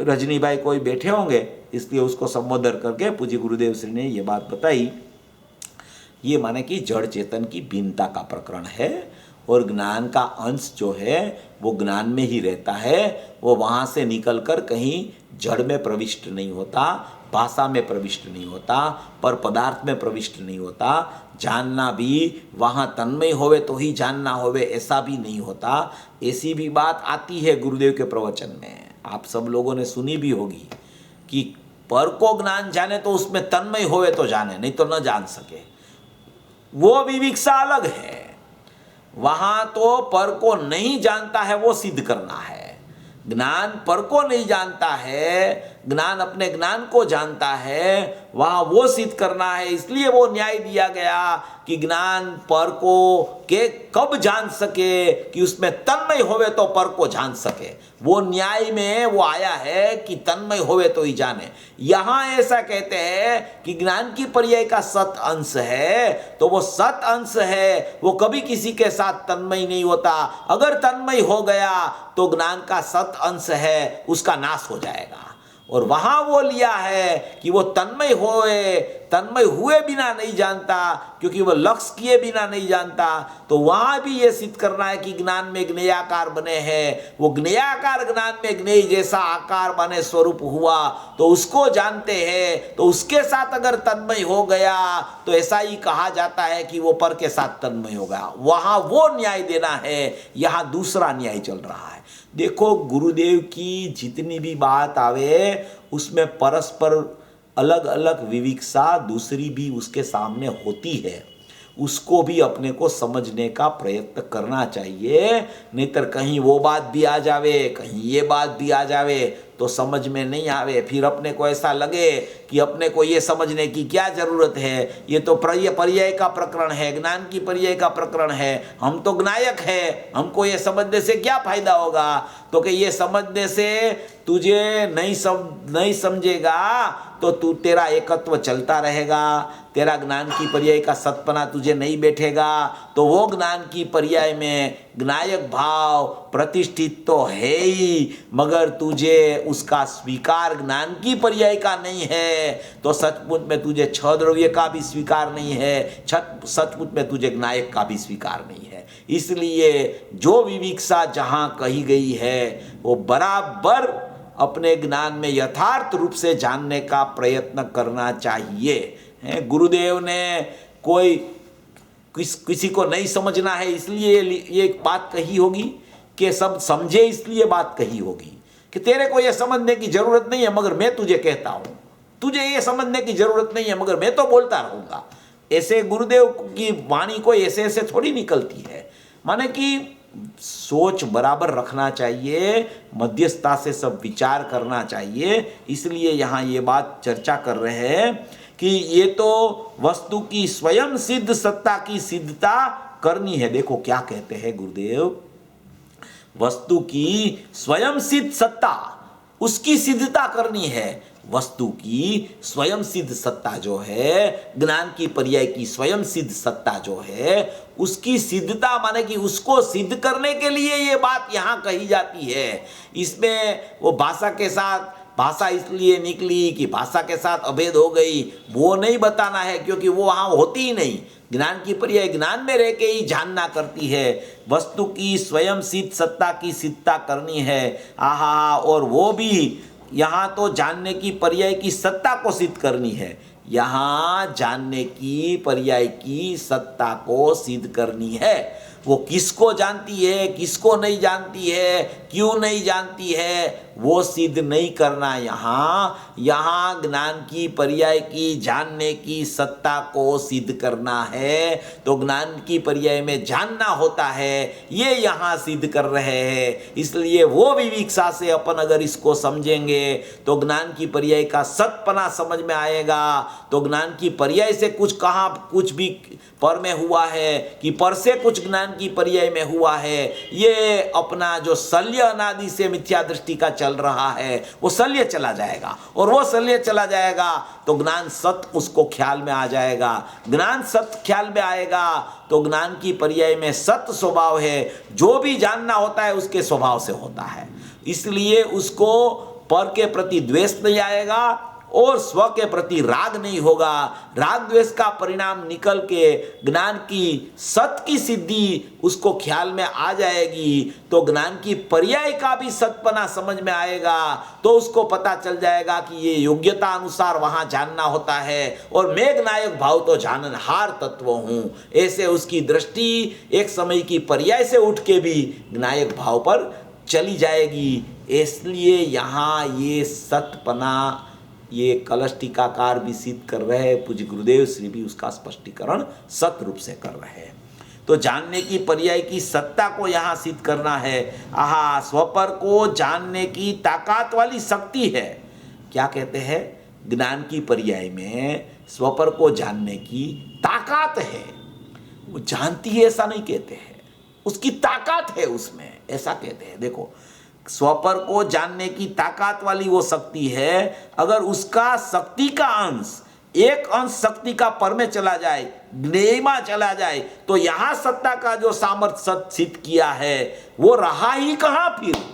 रजनी भाई कोई बैठे होंगे इसलिए उसको संबोधन करके पूज्य गुरुदेव श्री ने ये बात बताई। ये माने कि जड़ चेतन की भिन्नता का प्रकरण है, और ज्ञान का अंश जो है वो ज्ञान में ही रहता है, वो वहाँ से निकल कर कहीं जड़ में प्रविष्ट नहीं होता, भाषा में प्रविष्ट नहीं होता, पर पदार्थ में प्रविष्ट नहीं होता। जानना भी वहाँ तन्मय होवे तो ही जानना होवे ऐसा भी नहीं होता। ऐसी भी बात आती है गुरुदेव के प्रवचन में, आप सब लोगों ने सुनी भी होगी कि पर को ज्ञान जाने तो उसमें तन्मय होवे तो जाने, नहीं तो न जान सके। वो विविक्षा अलग है, वहाँ तो पर को नहीं जानता है वो सिद्ध करना है। ज्ञान पर को नहीं जानता है, ज्ञान अपने ज्ञान को जानता है, वहाँ वो सिद्ध करना है। इसलिए वो न्याय दिया गया कि ज्ञान पर को के कब जान सके कि उसमें तन्मय होवे तो पर को जान सके। वो न्याय में वो आया है कि तन्मय होवे तो ही जाने। यहाँ ऐसा कहते हैं कि ज्ञान की पर्याय का सत अंश है, तो वो सत अंश है, वो कभी किसी के साथ तन्मय नहीं होता। अगर तन्मय हो गया तो ज्ञान का सत अंश है उसका नाश हो जाएगा। और वहाँ वो लिया है कि वो तन्मय हुए बिना नहीं जानता, क्योंकि वो लक्ष्य किए बिना नहीं जानता। तो वहाँ भी ये सिद्ध करना है कि ज्ञान में ज्ञेयाकार बने हैं, वो ज्ञेयाकार ज्ञान में ज्ञेय जैसा आकार बने स्वरूप हुआ तो उसको जानते हैं। तो उसके साथ अगर तन्मय हो गया तो ऐसा ही कहा जाता है कि वो पर के साथ तन्मय हो गया। वहाँ वो न्याय देना है, यहाँ दूसरा न्याय चल रहा है। देखो गुरुदेव की जितनी भी बात आवे उसमें परस्पर अलग अलग विविक्सा दूसरी भी उसके सामने होती है, उसको भी अपने को समझने का प्रयत्न करना चाहिए। नहीं तो कहीं वो बात भी आ जावे, कहीं ये बात भी आ जावे तो समझ में नहीं आवे। फिर अपने को ऐसा लगे कि अपने को ये समझने की क्या जरूरत है, ये तो पर्याय का प्रकरण है, ज्ञान की पर्याय का प्रकरण है, हम तो ज्ञायक है, हमको ये समझने से क्या फायदा होगा। तो कि ये समझने से तुझे नहीं समझेगा तो तू तेरा एकत्व चलता रहेगा, तेरा ज्ञान की पर्याय का सतपना तुझे नहीं बैठेगा, तो वो ज्ञान की पर्याय में ज्ञायक भाव प्रतिष्ठित तो है ही, मगर तुझे उसका स्वीकार ज्ञान की पर्याय का नहीं है, तो सचमुच में तुझे छह द्रव्य का भी स्वीकार नहीं है, सचमुच में तुझे ज्ञायक का भी स्वीकार नहीं है। इसलिए जो विविक्सा जहाँ कही गई है वो बराबर अपने ज्ञान में यथार्थ रूप से जानने का प्रयत्न करना चाहिए। गुरुदेव ने किसी को नहीं समझना है इसलिए ये एक बात कही होगी कि सब समझे इसलिए बात कही होगी कि तेरे को ये समझने की जरूरत नहीं है मगर मैं तुझे कहता हूँ, तुझे ये समझने की जरूरत नहीं है मगर मैं तो बोलता रहूँगा। ऐसे गुरुदेव की वाणी को ऐसे ऐसे थोड़ी निकलती है। माने कि सोच बराबर रखना चाहिए, मध्यस्थता से सब विचार करना चाहिए। इसलिए यहाँ ये बात चर्चा कर रहे हैं कि ये तो वस्तु की स्वयं सिद्ध सत्ता की सिद्धता करनी है। देखो क्या कहते हैं गुरुदेव, वस्तु की स्वयं सिद्ध सत्ता उसकी सिद्धता करनी है। वस्तु की स्वयं सिद्ध सत्ता जो है, ज्ञान की पर्याय की स्वयं सिद्ध सत्ता जो है, उसकी सिद्धता माने कि उसको सिद्ध करने के लिए ये बात यहाँ कही जाती है। इसमें वो भाषा के साथ, भाषा इसलिए निकली कि भाषा के साथ अभेद हो गई, वो नहीं बताना है क्योंकि वो वहाँ होती ही नहीं। ज्ञान की पर्याय ज्ञान में रह के ही जानना करती है। वस्तु की स्वयं सिद्ध सत्ता की सिद्धता करनी है। आहा, और वो भी यहाँ तो जानने की पर्याय की सत्ता को सिद्ध करनी है, यहाँ जानने की पर्याय की सत्ता को सिद्ध करनी है। वो किसको जानती है, किसको नहीं जानती है, क्यों नहीं जानती है, वो सिद्ध नहीं करना। यहाँ ज्ञान की पर्याय की जानने की सत्ता को सिद्ध करना है। तो ज्ञान की पर्याय में जानना होता है, ये यहाँ सिद्ध कर रहे हैं। इसलिए वो विविक्सा से अपन अगर इसको समझेंगे तो ज्ञान की पर्याय का सतपना समझ में आएगा। तो ज्ञान की पर्याय से कुछ कहाँ कुछ भी पर में हुआ है कि पर से कुछ ज्ञान की पर्याय में हुआ है, ये अपना जो शल्य अनादि से मिथ्या दृष्टि का चल रहा है वो शल्य चला जाएगा। और वो शल्य चला जाएगा तो ज्ञान सत उसको ख्याल में आ जाएगा। ज्ञान सत ख्याल में आएगा तो ज्ञान की पर्याय में सत स्वभाव है, जो भी जानना होता है उसके स्वभाव से होता है। इसलिए उसको पर के प्रति द्वेष नहीं आएगा और स्व के प्रति राग नहीं होगा। राग द्वेष का परिणाम निकल के ज्ञान की सत की सिद्धि उसको ख्याल में आ जाएगी। तो ज्ञान की पर्याय का भी सतपना समझ में आएगा। तो उसको पता चल जाएगा कि ये योग्यता अनुसार वहाँ जानना होता है और मैं ज्ञायक भाव तो जाननहार तत्व हूँ। ऐसे उसकी दृष्टि एक समय की पर्याय से उठ के भी ज्ञायक भाव पर चली जाएगी। इसलिए यहाँ ये सतपना ये कलश टीकाकार भी सिद्ध कर रहे हैं, पूज्य गुरुदेव श्री भी उसका स्पष्टीकरण सत रूप से कर रहे हैं। तो जानने की पर्याय की सत्ता को यहाँ सिद्ध करना है। आहा, स्वपर को जानने की ताकत वाली शक्ति है। क्या कहते हैं, ज्ञान की पर्याय में स्वपर को जानने की ताकत है। वो जानती है ऐसा नहीं कहते हैं, उसकी ताकत है उसमें, ऐसा कहते हैं। देखो, स्वपर को जानने की ताकत वाली वो शक्ति है। अगर उसका शक्ति का अंश, एक अंश शक्ति का पर में चला जाए, ज्ञेयमा चला जाए, तो यहाँ सत्ता का जो सामर्थ्य सिद्ध किया है वो रहा ही कहाँ फिर।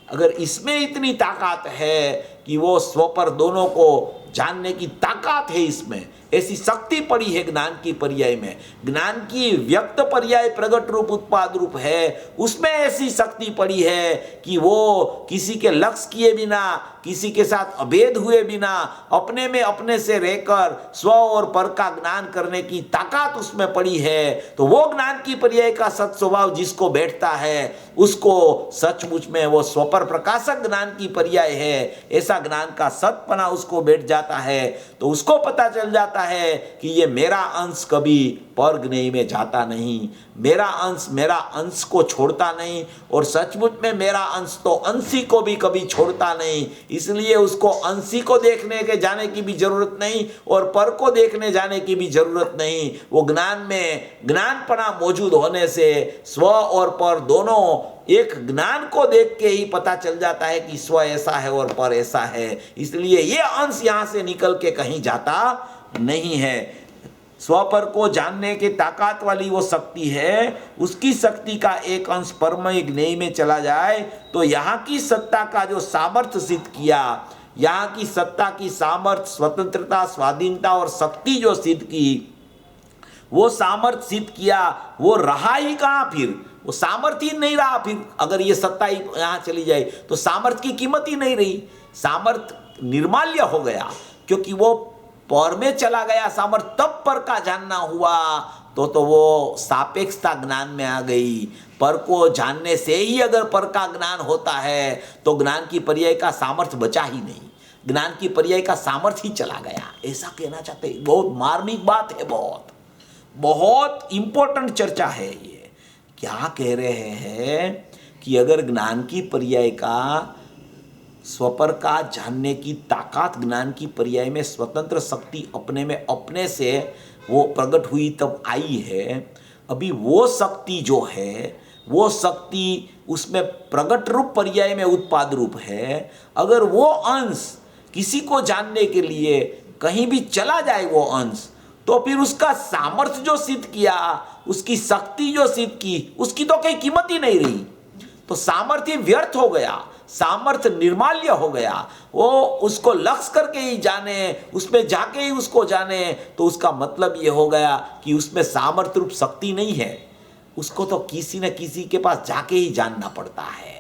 अगर इसमें इतनी ताकत है कि वो स्वपर दोनों को जानने की ताकत है, इसमें ऐसी शक्ति पड़ी है ज्ञान की पर्याय में। ज्ञान की व्यक्त पर्याय प्रगट रूप उत्पाद रूप है, उसमें ऐसी शक्ति पड़ी है कि वो किसी के लक्ष्य किए बिना, किसी के साथ अभेद हुए बिना, अपने में अपने से रहकर स्व और पर का ज्ञान करने की ताकत उसमें पड़ी है। तो वो ज्ञान की पर्याय का सत स्वभाव जिसको बैठता है उसको सचमुच में वो स्वपर प्रकाशक ज्ञान की पर्याय है। ऐसा ज्ञान का सतपना उसको बैठ जाता जाता है तो उसको पता चल जाता है कि ये मेरा अंश कभी पर ज्ञेय में जाता नहीं, मेरा अंश को छोड़ता नहीं, और सचमुच में मेरा अंश तो अंशी को भी कभी छोड़ता नहीं। इसलिए उसको अंशी को देखने के जाने की भी जरूरत नहीं और पर को देखने जाने की भी जरूरत नहीं। वो ज्ञान में ज्ञानपना मौजूद होने से स्व और पर दोनों एक ज्ञान को देख के ही पता चल जाता है कि स्व ऐसा है और पर ऐसा है। इसलिए ये अंश यहां से निकल के कहीं जाता नहीं है। स्वपर को जानने के ताकत वाली वो शक्ति है, उसकी शक्ति का एक अंश परमय ज्ञेय में चला जाए तो यहाँ की सत्ता का जो सामर्थ्य सिद्ध किया, यहाँ की सत्ता की सामर्थ्य, स्वतंत्रता, स्वाधीनता और शक्ति जो सिद्ध की, वो सामर्थ्य सिद्ध किया, वो रहा ही कहाँ फिर, वो सामर्थ्य ही नहीं रहा। फिर अगर ये सत्ता ही यहाँ चली जाए तो सामर्थ्य की कीमत ही नहीं रही, सामर्थ्य निर्माल्य हो गया, क्योंकि वो पर में चला गया सामर्थ्य। तब पर का जानना हुआ तो वो सापेक्षता ज्ञान में आ गई। पर को जानने से ही अगर पर का ज्ञान होता है तो ज्ञान की पर्याय का सामर्थ्य बचा ही नहीं, ज्ञान की पर्याय का सामर्थ्य ही चला गया, ऐसा कहना चाहते हैं। बहुत मार्मिक बात है, बहुत इंपॉर्टेंट चर्चा है ये। क्या कह रहे हैं कि अगर ज्ञान की पर्याय का स्वपर का जानने की ताकत, ज्ञान की पर्याय में स्वतंत्र शक्ति अपने में अपने से वो प्रकट हुई तब आई है, अभी वो शक्ति जो है, वो शक्ति उसमें प्रकट रूप पर्याय में उत्पाद रूप है। अगर वो अंश किसी को जानने के लिए कहीं भी चला जाए वो अंश, तो फिर उसका सामर्थ्य जो सिद्ध किया, उसकी शक्ति जो सिद्ध की, उसकी तो कोई कीमत ही नहीं रही। तो सामर्थ्य व्यर्थ हो गया, सामर्थ्य निर्माल्य हो गया। वो उसको लक्ष्य करके ही जाने, उसमें जाके ही उसको जाने, तो उसका मतलब ये हो गया कि उसमें सामर्थ्य रूप शक्ति नहीं है, उसको तो किसी न किसी के पास जाके ही जानना पड़ता है।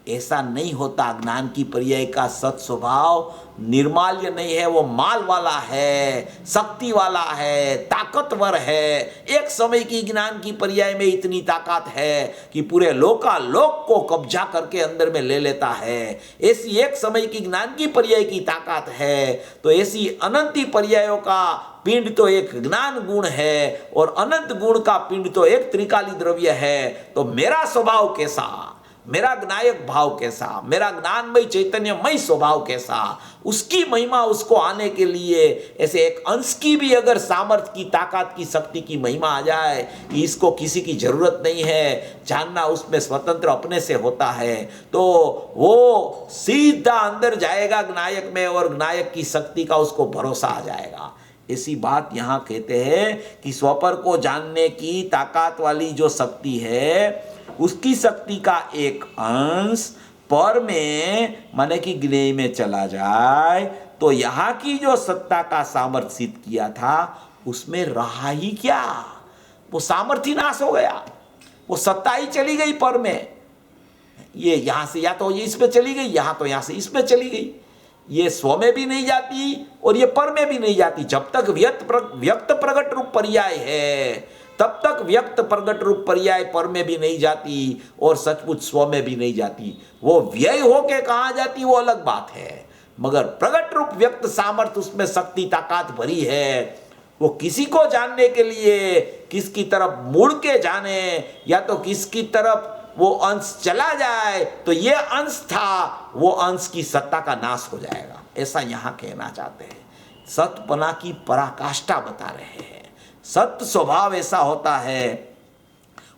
ऐसा नहीं होता। ज्ञान की पर्याय का सत स्वभाव निर्माल्य नहीं है, वो माल वाला है, शक्ति वाला है, ताकतवर है। एक समय की ज्ञान की पर्याय में इतनी ताकत है कि पूरे लोकालोक को कब्जा करके अंदर में ले लेता है। ऐसी एक समय की ज्ञान की पर्याय की ताकत है, तो ऐसी अनंती पर्यायों का पिंड तो एक ज्ञान गुण है और अनंत गुण का पिंड तो एक त्रिकाली द्रव्य है। तो मेरा स्वभाव कैसा, मेरा ज्ञायक भाव कैसा, मेरा ज्ञानमय चैतन्यमय स्वभाव कैसा, उसकी महिमा उसको आने के लिए ऐसे एक अंश की भी अगर सामर्थ्य की, ताकत की, शक्ति की महिमा आ जाए कि इसको किसी की जरूरत नहीं है, जानना उसमें स्वतंत्र अपने से होता है, तो वो सीधा अंदर जाएगा ज्ञायक में और ज्ञायक की शक्ति का उसको भरोसा आ जाएगा। ऐसी बात यहाँ कहते हैं कि स्वपर को जानने की ताकत वाली जो शक्ति है, उसकी शक्ति का एक अंश पर में माने कि ज्ञेय में चला जाए तो यहाँ की जो सत्ता का सामर्थ्य सिद्ध किया था उसमें रहा ही क्या, वो सामर्थ्य नाश हो गया, वो सत्ता ही चली गई पर में। ये यहाँ से या तो ये इसमें चली गई, यहाँ तो यहाँ से इसमें चली गई। ये स्व में भी नहीं जाती और ये पर में भी नहीं जाती। जब तक व्यक्त प्रकट रूप पर्याय है तब तक व्यक्त प्रकट रूप पर्याय पर में भी नहीं जाती और सचमुच स्व में भी नहीं जाती। वो व्यय होके कहाँ जाती वो अलग बात है, मगर प्रकट रूप व्यक्त सामर्थ्य उसमें शक्ति ताकत भरी है। वो किसी को जानने के लिए किसकी तरफ मुड़ के जाने या तो किसकी तरफ वो अंश चला जाए तो ये अंश था, वो अंश की सत्ता का नाश हो जाएगा, ऐसा यहाँ कहना चाहते हैं। सतपना की पराकाष्ठा बता रहे हैं। सत्य स्वभाव ऐसा होता है,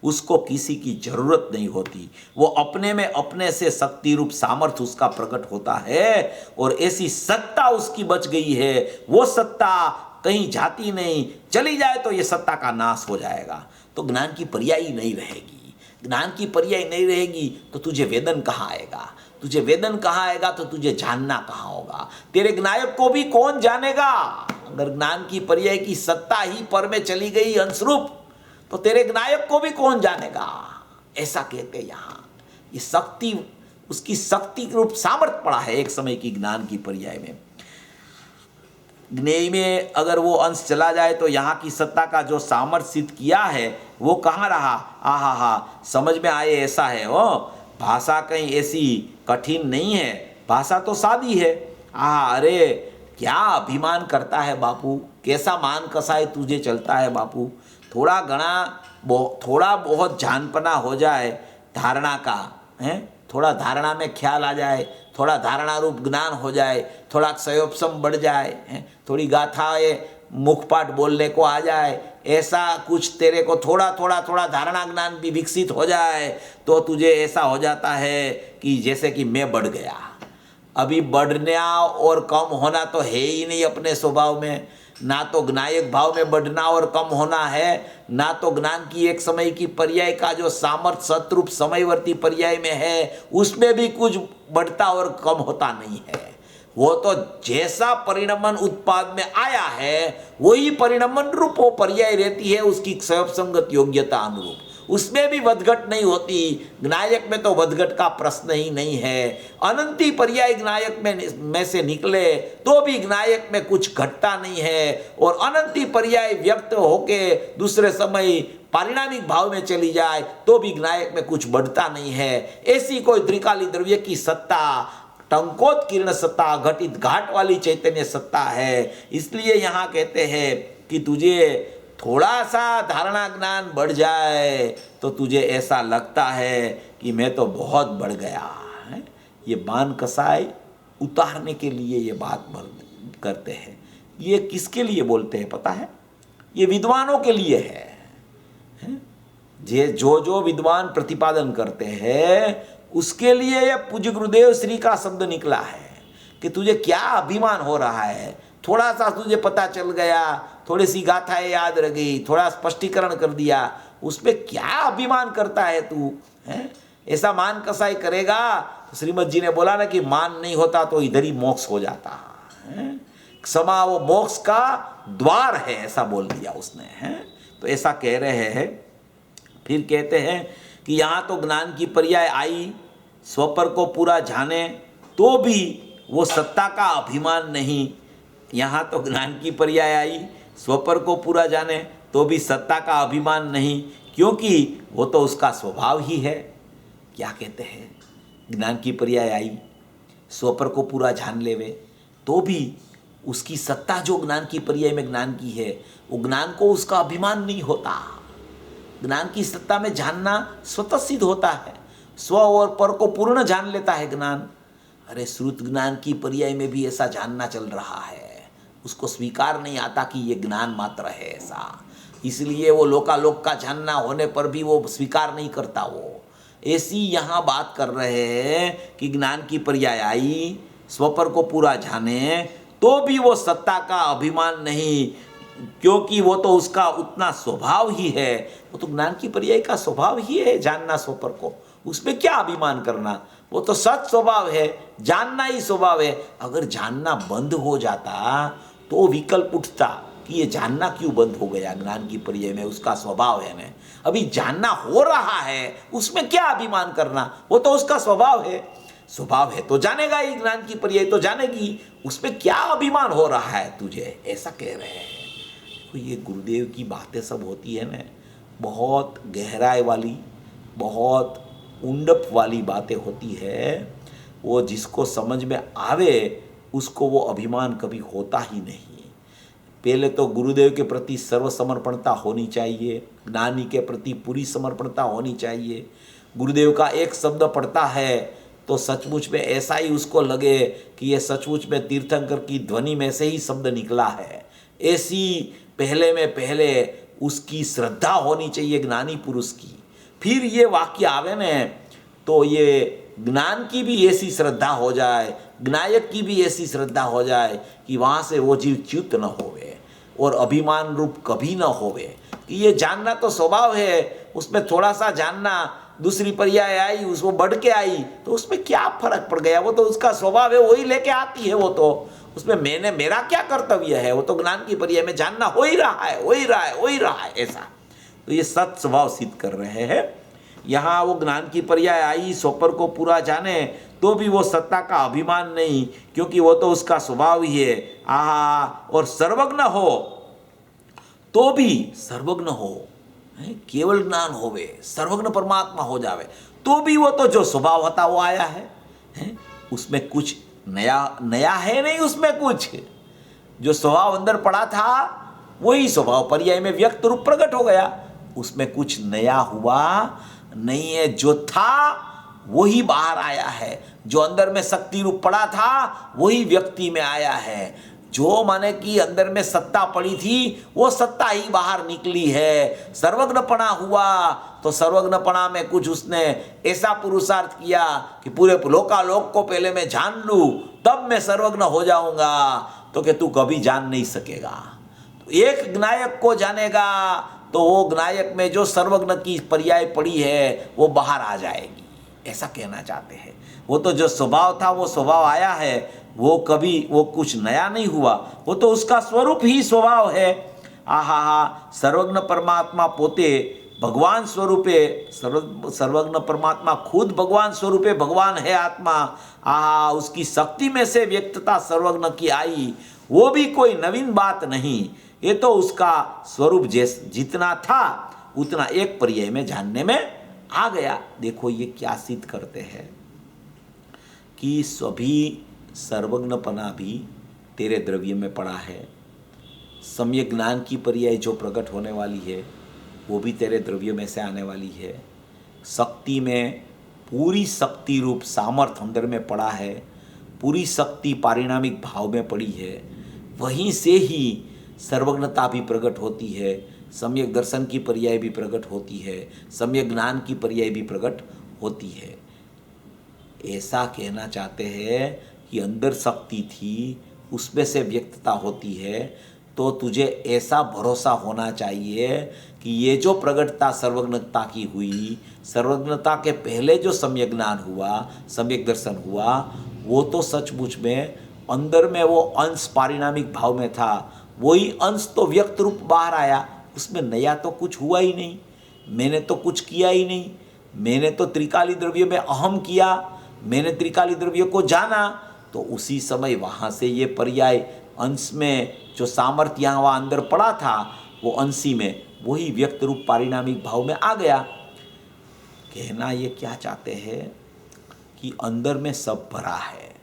उसको किसी की जरूरत नहीं होती, वो अपने में अपने से शक्ति रूप सामर्थ्य उसका प्रकट होता है और ऐसी सत्ता उसकी बच गई है। वो सत्ता कहीं जाती नहीं, चली जाए तो ये सत्ता का नाश हो जाएगा। तो ज्ञान की पर्याय नहीं रहेगी। ज्ञान की पर्याय नहीं रहेगी तो तुझे वेदन कहाँ आएगा, तुझे वेदन कहाँ आएगा तो तुझे जानना कहाँ होगा। तेरे ज्ञायक को भी कौन जानेगा। अगर ज्ञान की पर्याय की सत्ता ही पर में चली गई अंशरूप तो तेरे ज्ञायक को भी कौन जानेगा, ऐसा कहते यहाँ। ये शक्ति, उसकी शक्ति रूप सामर्थ्य पड़ा है एक समय की ज्ञान की पर्याय में। ज्ञेय में अगर वो अंश चला जाए तो यहाँ की सत्ता का जो सामर्थ्य सिद्ध किया है वो कहाँ रहा। आहा, समझ में आए ऐसा है। वो भाषा कहीं ऐसी कठिन नहीं है, भाषा तो सादी है। अरे क्या अभिमान करता है बापू, कैसा मान कसाई तुझे चलता है बापू। थोड़ा थोड़ा बहुत जानपना हो जाए धारणा का, है, थोड़ा धारणा में ख्याल आ जाए, थोड़ा धारणा रूप ज्ञान हो जाए, थोड़ा क्षयोपशम बढ़ जाए, है, थोड़ी गाथाएं मुखपाठ बोलने को आ जाए, ऐसा कुछ तेरे को थोड़ा थोड़ा धारणा ज्ञान भी विकसित हो जाए तो तुझे ऐसा हो जाता है कि जैसे कि मैं बढ़ गया। अभी बढ़ना और कम होना तो है ही नहीं अपने स्वभाव में, ना तो ज्ञायक भाव में बढ़ना और कम होना है, ना तो ज्ञान की एक समय की पर्याय का जो सामर्थ्य सतरूप समयवर्ती पर्याय में है उसमें भी कुछ बढ़ता और कम होता नहीं है। वो तो जैसा परिणमन उत्पाद में आया है वही परिणमन रूप वो पर्याय रहती है उसकी संगत योग्यता अनुरूप, उसमें भी वधघट नहीं होती। ज्ञायक में तो वधघट का प्रश्न ही नहीं है। अनंती पर्याय ज्ञायक में से निकले तो भी ज्ञायक में कुछ घटता नहीं है, और अनंती पर्याय व्यक्त होके दूसरे समय पारिणामिक भाव में चली जाए तो भी ज्ञायक में कुछ बढ़ता नहीं है। ऐसी कोई त्रिकाली द्रव्य की सत्ता टंकोत्कीर्ण सत्ता, घटित घाट वाली चैतन्य सत्ता है। इसलिए यहाँ कहते हैं कि तुझे थोड़ा सा धारणा ज्ञान बढ़ जाए तो तुझे ऐसा लगता है कि मैं तो बहुत बढ़ गया है। ये मान कसाई उतारने के लिए ये बात करते हैं। ये किसके लिए बोलते हैं पता है? ये विद्वानों के लिए है। जो विद्वान प्रतिपादन करते हैं उसके लिए ये पूज्य गुरुदेव श्री का शब्द निकला है कि तुझे क्या अभिमान हो रहा है। थोड़ा सा तुझे पता चल गया, थोड़ी सी गाथाएं याद रह गई, थोड़ा स्पष्टीकरण कर दिया, उसमें क्या अभिमान करता है तू, है? ऐसा मान कसाई करेगा तो श्रीमद जी ने बोला ना कि मान नहीं होता तो इधर ही मोक्ष हो जाता है। क्षमा वो मोक्ष का द्वार है, ऐसा बोल दिया उसने, है? तो ऐसा कह रहे हैं। फिर कहते हैं कि यहाँ तो ज्ञान की पर्याय आई, स्वपर को पूरा जाने तो भी वो सत्ता का अभिमान नहीं। यहाँ तो ज्ञान की पर्याय आई, स्वपर को पूरा जाने तो भी सत्ता का अभिमान नहीं, क्योंकि वो तो उसका स्वभाव ही है। क्या कहते हैं? ज्ञान की पर्याय आई, स्वपर को पूरा जान लेवे तो भी उसकी सत्ता जो ज्ञान की पर्याय में ज्ञान की है वो ज्ञान को उसका अभिमान नहीं होता। ज्ञान की सत्ता में जानना स्वतः सिद्ध होता है, स्व और पर को पूर्ण जान लेता है ज्ञान। अरे श्रुत ज्ञान की पर्याय में भी ऐसा जानना चल रहा है, उसको स्वीकार नहीं आता कि ये ज्ञान मात्र है ऐसा, इसलिए वो लोकालोक का जानना होने पर भी वो स्वीकार नहीं करता। वो ऐसी यहाँ बात कर रहे हैं कि ज्ञान की पर्याय आई, स्वपर को पूरा जाने तो भी वो सत्ता का अभिमान नहीं, क्योंकि वो तो उसका उतना स्वभाव ही है। वो तो ज्ञान की पर्याय का स्वभाव ही है जानना स्वपर को, उसमें क्या अभिमान करना, वो तो सत स्वभाव है, जानना ही स्वभाव है। अगर जानना बंद हो जाता तो विकल्प उठता कि ये जानना क्यों बंद हो गया, ज्ञान की पर्याय में उसका स्वभाव है ना। अभी जानना हो रहा है उसमें क्या अभिमान करना, वो तो उसका स्वभाव है। स्वभाव है तो जानेगा ही, ज्ञान की पर्याय तो जानेगी, उसमें क्या अभिमान हो रहा है तुझे, ऐसा कह रहे हैं। तो ये गुरुदेव की बातें सब होती है ना, बहुत गहराई वाली, बहुत उंडप वाली बातें होती है। वो जिसको समझ में आवे उसको वो अभिमान कभी होता ही नहीं। पहले तो गुरुदेव के प्रति सर्वसमर्पणता होनी चाहिए, ज्ञानी के प्रति पूरी समर्पणता होनी चाहिए। गुरुदेव का एक शब्द पढ़ता है तो सचमुच में ऐसा ही उसको लगे कि ये सचमुच में तीर्थंकर की ध्वनि में से ही शब्द निकला है। ऐसी पहले में पहले उसकी श्रद्धा होनी चाहिए ज्ञानी पुरुष की। फिर ये वाक्य आवे न तो ये ज्ञान की भी ऐसी श्रद्धा हो जाए, ज्ञायक की भी ऐसी श्रद्धा हो जाए कि वहाँ से वो जीव च्युत न होवे और अभिमान रूप कभी न होवे। कि ये जानना तो स्वभाव है, उसमें थोड़ा सा जानना, दूसरी पर्याय आई उसको बढ़ के आई तो उसमें क्या फर्क पड़ गया, वो तो उसका स्वभाव है, वही लेके आती है। वो तो उसमें मेरा क्या कर्तव्य है, वो तो ज्ञान की पर्याय में जानना हो ही रहा है, हो ही रहा है, हो ही रहा है ऐसा। तो ये सत स्वभाव सिद्ध कर रहे हैं। यहाँ वो ज्ञान की पर्याय आई, स्वपर को पूरा जाने तो भी वो सत्ता का अभिमान नहीं, क्योंकि वो तो उसका स्वभाव ही है। और सर्वज्ञ हो तो भी, सर्वज्ञ हो, केवल ज्ञान होवे, सर्वज्ञ परमात्मा हो जावे तो भी वो तो जो स्वभाव होता वो आया है, उसमें कुछ नया है नहीं, उसमें कुछ जो स्वभाव अंदर पड़ा था वही स्वभाव पर्याय में व्यक्त रूप प्रकट हो गया, उसमें कुछ नया हुआ नहीं है। जो था वही बाहर आया है, जो अंदर में शक्ति रूप पड़ा था वही व्यक्ति में आया है। जो माने कि अंदर में सत्ता पड़ी थी वो सत्ता ही बाहर निकली है। सर्वज्ञपणा हुआ तो सर्वज्ञपणा में कुछ उसने ऐसा पुरुषार्थ किया कि पूरे लोकालोक को पहले मैं जान लूं तब मैं सर्वज्ञ हो जाऊंगा, तो कि तू कभी जान नहीं सकेगा। तो एक ज्ञायक को जानेगा तो वो ज्ञायक में जो सर्वज्ञ की पर्याय पड़ी है वो बाहर आ जाएगी, ऐसा कहना चाहते हैं। वो तो जो स्वभाव था वो स्वभाव आया है, वो कभी वो कुछ नया नहीं हुआ, वो तो उसका स्वरूप ही स्वभाव है। आहा, सर्वज्ञ परमात्मा पोते भगवान स्वरूपे, सर्वज्ञ परमात्मा खुद भगवान स्वरूपे भगवान है आत्मा। आहा, उसकी शक्ति में से व्यक्तता सर्वज्ञ की आई, वो भी कोई नवीन बात नहीं, ये तो उसका स्वरूप जितना था उतना एक पर्याय में जानने में आ गया। देखो ये क्या सिद्ध करते हैं कि सभी सर्वज्ञपना भी तेरे द्रव्य में पड़ा है। सम्यक ज्ञान की पर्याय जो प्रकट होने वाली है वो भी तेरे द्रव्य में से आने वाली है। शक्ति में पूरी शक्ति रूप सामर्थ्य अंदर में पड़ा है, पूरी शक्ति पारिणामिक भाव में पड़ी है, वहीं से ही सर्वज्ञता भी प्रकट होती है, सम्यक दर्शन की पर्याय भी प्रकट होती है, सम्यक ज्ञान की पर्याय भी प्रकट होती है। ऐसा कहना चाहते हैं कि अंदर शक्ति थी उसमें से व्यक्तता होती है, तो तुझे ऐसा भरोसा होना चाहिए कि ये जो प्रकटता सर्वज्ञता की हुई, सर्वज्ञता के पहले जो सम्यक ज्ञान हुआ, सम्यक दर्शन हुआ, वो तो सचमुच में अंदर में वो अंश पारिणामिक भाव में था, वही अंश तो व्यक्त रूप बाहर आया, उसमें नया तो कुछ हुआ ही नहीं। मैंने तो कुछ किया ही नहीं, मैंने तो त्रिकाली द्रव्य में अहम किया, मैंने त्रिकाली द्रव्य को जाना, तो उसी समय वहाँ से ये पर्याय अंश में जो सामर्थ्य यहाँ वहाँ अंदर पड़ा था वो अंशी में वही व्यक्त रूप पारिणामिक भाव में आ गया। कहना ये क्या चाहते हैं कि अंदर में सब भरा है,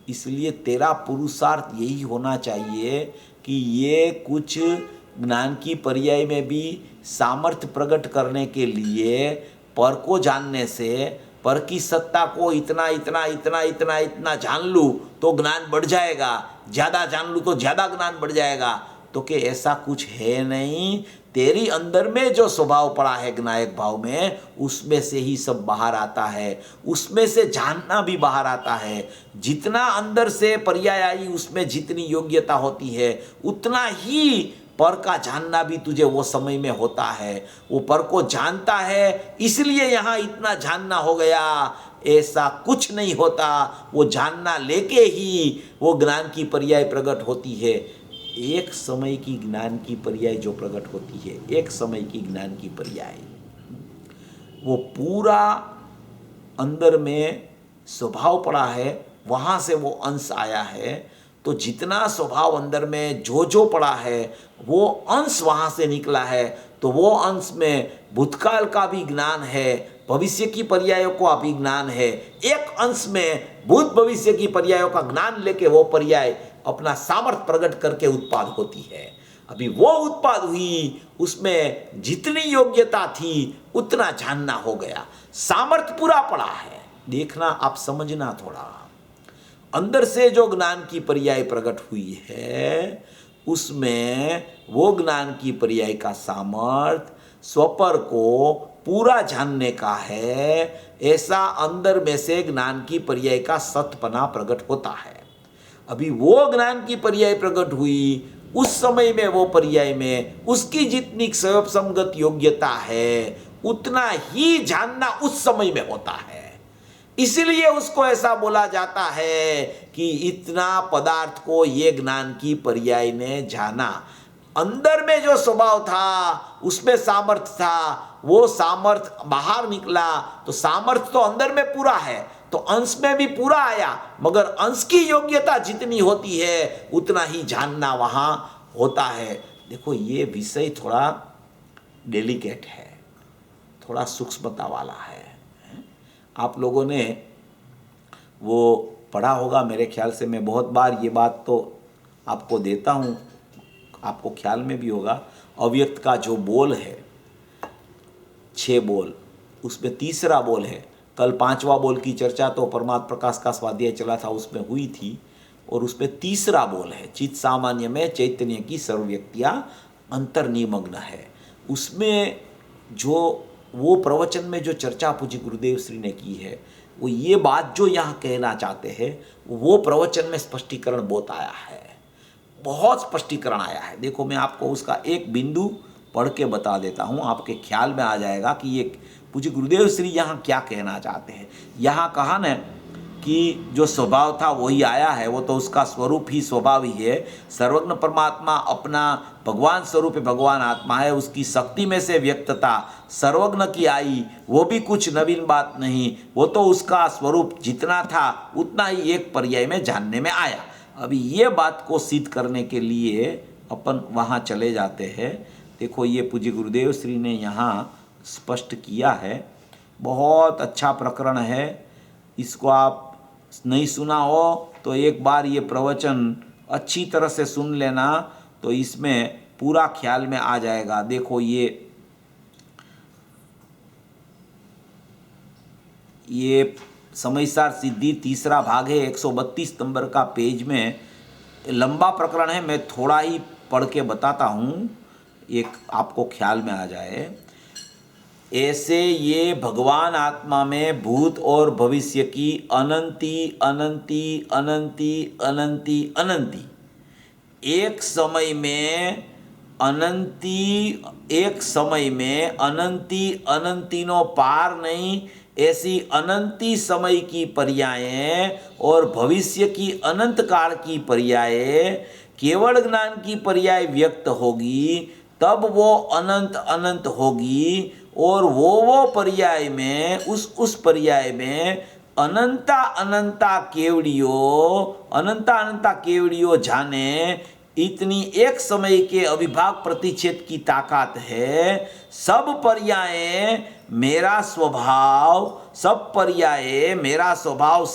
इसलिए तेरा पुरुषार्थ यही होना चाहिए कि ये कुछ ज्ञान की पर्याय में भी सामर्थ्य प्रकट करने के लिए पर को जानने से, पर की सत्ता को इतना इतना इतना इतना इतना जान लूँ तो ज्ञान बढ़ जाएगा, ज़्यादा जान लूँ तो ज़्यादा ज्ञान बढ़ जाएगा, तो कि ऐसा कुछ है नहीं। तेरी अंदर में जो स्वभाव पड़ा है ज्ञायक भाव में, उसमें से ही सब बाहर आता है, उसमें से जानना भी बाहर आता है। जितना अंदर से पर्याय आई उसमें जितनी योग्यता होती है उतना ही पर का जानना भी तुझे वो समय में होता है। वो पर को जानता है इसलिए यहाँ इतना जानना हो गया, ऐसा कुछ नहीं होता। वो जानना लेके ही वो ज्ञान की पर्याय प्रकट होती है। एक समय की ज्ञान की पर्याय जो प्रकट होती है, एक समय की ज्ञान की पर्याय, वो पूरा अंदर में स्वभाव पड़ा है, वहाँ से वो अंश आया है। तो जितना स्वभाव अंदर में जो पड़ा है वो अंश वहाँ से निकला है, तो वो अंश में भूतकाल का भी ज्ञान है, भविष्य की पर्यायों का भी ज्ञान है। एक अंश में भूत भविष्य की पर्यायों का ज्ञान लेके वो पर्याय अपना सामर्थ्य प्रकट करके उत्पाद होती है। अभी वो उत्पाद हुई, उसमें जितनी योग्यता थी उतना जानना हो गया, सामर्थ्य पूरा पड़ा है। देखना, आप समझना थोड़ा, अंदर से जो ज्ञान की पर्याय प्रकट हुई है उसमें वो ज्ञान की पर्याय का सामर्थ्य स्वपर को पूरा जानने का है। ऐसा अंदर में से ज्ञान की पर्याय का सतपना प्रकट होता है। अभी वो ज्ञान की पर्याय प्रकट हुई, उस समय में वो पर्याय में उसकी जितनी संगत योग्यता है उतना ही जानना उस समय में होता है। इसीलिए उसको ऐसा बोला जाता है कि इतना पदार्थ को ये ज्ञान की पर्याय ने जाना। अंदर में जो स्वभाव था उसमें सामर्थ्य था, वो सामर्थ्य बाहर निकला, तो सामर्थ्य तो अंदर में पूरा है तो अंश में भी पूरा आया, मगर अंश की योग्यता जितनी होती है उतना ही जानना वहाँ होता है। देखो ये विषय थोड़ा डेलिकेट है, थोड़ा सूक्ष्मता वाला है। आप लोगों ने वो पढ़ा होगा मेरे ख्याल से, मैं बहुत बार ये बात तो आपको देता हूँ, आपको ख्याल में भी होगा। अव्यक्त का जो बोल है 6 बोल, उसमें तीसरा बोल है। कल 5वां बोल की चर्चा तो परमात्म प्रकाश का स्वाध्याय चला था, उसमें हुई थी। और उसमें तीसरा बोल है, चित सामान्य में चैतन्य की सर्वव्यक्तियाँ अंतर्निमग्न है। उसमें जो वो प्रवचन में जो चर्चा पूज्य गुरुदेव श्री ने की है, वो ये बात जो यहाँ कहना चाहते हैं, वो प्रवचन में स्पष्टीकरण बहुत आया है, बहुत स्पष्टीकरण आया है। देखो, मैं आपको उसका एक बिंदु पढ़ के बता देता हूँ, आपके ख्याल में आ जाएगा कि ये पूज्य गुरुदेव श्री यहाँ क्या कहना चाहते हैं। यहाँ कहा न कि जो स्वभाव था वही आया है, वो तो उसका स्वरूप ही स्वभाव ही है। सर्वज्ञ परमात्मा अपना भगवान स्वरूप भगवान आत्मा है, उसकी शक्ति में से व्यक्तता सर्वज्ञ की आई, वो भी कुछ नवीन बात नहीं, वो तो उसका स्वरूप जितना था उतना ही एक पर्याय में जानने में आया। अभी ये बात को सिद्ध करने के लिए अपन वहाँ चले जाते हैं। देखो, ये पूज्य गुरुदेव श्री ने यहाँ स्पष्ट किया है, बहुत अच्छा प्रकरण है। इसको आप नहीं सुना हो तो एक बार ये प्रवचन अच्छी तरह से सुन लेना, तो इसमें पूरा ख्याल में आ जाएगा। देखो, ये समयसार सिद्धि तीसरा भाग है, 132 नंबर का पेज में। लंबा प्रकरण है, मैं थोड़ा ही पढ़ के बताता हूँ, एक आपको ख्याल में आ जाए। ऐसे ये भगवान आत्मा में भूत और भविष्य की अनंती अनंती अनंती अनंती अनंती एक समय में अनंती अनंतीनो पार नहीं, ऐसी अनंती समय की पर्यायें और भविष्य की अनंत काल की पर्यायें केवल ज्ञान की पर्याय व्यक्त होगी, तब वो अनंत अनंत होगी। और वो पर्याय में उस पर्याय में अनंता अनंता केवड़ियों जाने, इतनी एक समय के अविभाग प्रतिच्छेद की ताकत है। सब पर्याय मेरा स्वभाव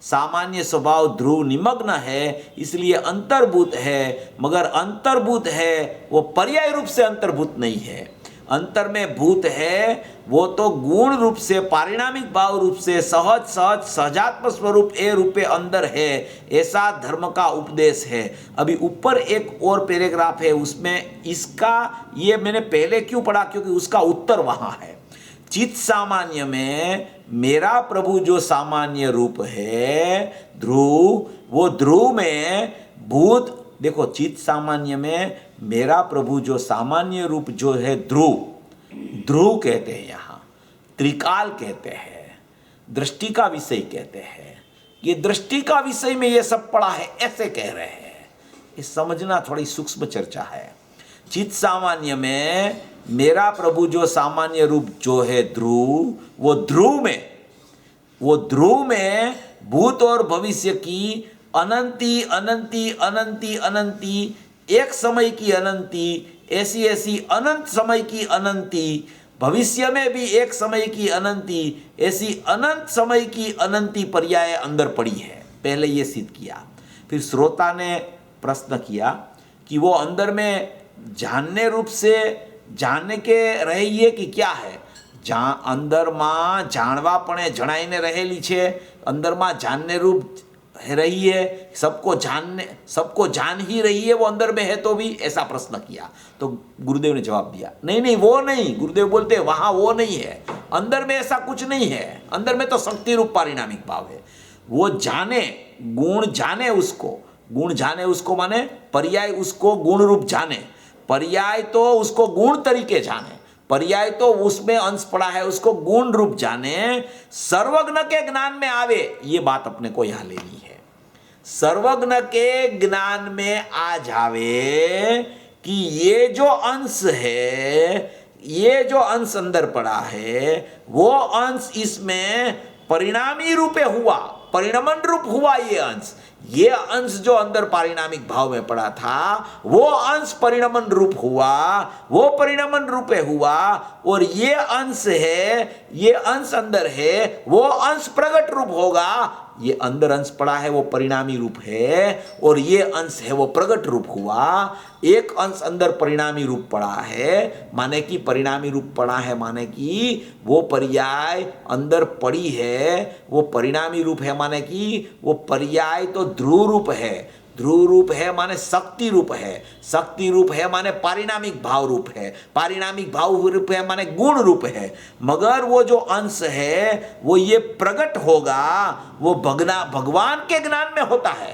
सामान्य स्वभाव ध्रुव निमग्न है, इसलिए अंतर्भूत है। मगर अंतर्भूत है वो पर्याय रूप से अंतर्भूत नहीं है। अंतर में भूत है वो तो गुण रूप से, पारिणामिक भाव रूप से, सहजात्म स्वरूप ए रूपे अंदर है, ऐसा धर्म का उपदेश है। अभी ऊपर एक और पैराग्राफ है, उसमें इसका ये मैंने पहले क्यों पढ़ा, क्योंकि उसका उत्तर वहाँ है। चित सामान्य में मेरा प्रभु जो सामान्य रूप है ध्रुव, वो ध्रुव में भूत, देखो चित सामान्य में मेरा प्रभु जो सामान्य रूप जो है ध्रुव कहते हैं, यहाँ त्रिकाल कहते हैं, दृष्टि का विषय कहते हैं। ये दृष्टि का विषय में ये सब पढ़ा है, ऐसे कह रहे हैं। ये समझना थोड़ी सूक्ष्म चर्चा है। चित सामान्य में मेरा प्रभु जो सामान्य रूप जो है ध्रुव, वो ध्रुव में भूत और भविष्य की अनंती अनंती अनंती अनंती एक समय की अनंती, ऐसी ऐसी अनंत समय की अनंती, भविष्य में भी एक समय की अनंती, ऐसी अनंत समय की अनंती पर्याय अंदर पड़ी है। पहले ये सिद्ध किया। फिर श्रोता ने प्रश्न किया कि वो अंदर में जानने रूप से जानने के रही कि क्या है? अंदर में जाणवा पणे जणाईने रहेली छे, अंदर में जानने रूप रही है, सबको जान ही रही है, वो अंदर में है तो भी, ऐसा प्रश्न किया। तो गुरुदेव ने जवाब दिया, नहीं वो नहीं। गुरुदेव बोलते हैं वहां वो नहीं है, अंदर में ऐसा कुछ नहीं है। अंदर में तो शक्ति रूप पारिणामिक भाव है। वो जाने, गुण जाने उसको माने पर्याय, उसको गुण रूप जाने, पर्याय तो उसको गुण तरीके जाने, पर्याय तो उसमें अंश पड़ा है, उसको गुण रूप जाने, सर्वज्ञ के ज्ञान में आवे। ये बात अपने को यहां लेनी है। सर्वज्ञ के ज्ञान में आ जावे कि ये जो अंश है, ये जो अंश अंदर पड़ा है, वो अंश इसमें परिणामी रूपे हुआ, परिणमन रूप हुआ। ये अंश जो अंदर पारिणामिक भाव में पड़ा था, वो अंश परिणमन रूप हुआ, वो परिणमन रूपे हुआ। और ये अंश है, ये अंश अंदर है, वो अंश प्रगट रूप होगा। ये अंदर अंश पड़ा है वो परिणामी रूप है, और ये अंश है वो प्रगट रूप हुआ। एक अंश अंदर परिणामी रूप पड़ा है, माने कि परिणामी रूप पड़ा है, माने कि वो पर्याय अंदर पड़ी है, वो परिणामी रूप है, माने कि वो पर्याय तो ध्रुव रूप है। ध्रुव रूप है माने शक्ति रूप है, शक्ति रूप है माने पारिणामिक भाव रूप है, पारिणामिक भाव रूप है माने गुण रूप है। मगर वो जो अंश है वो ये प्रकट होगा, वो भगवान के ज्ञान में होता है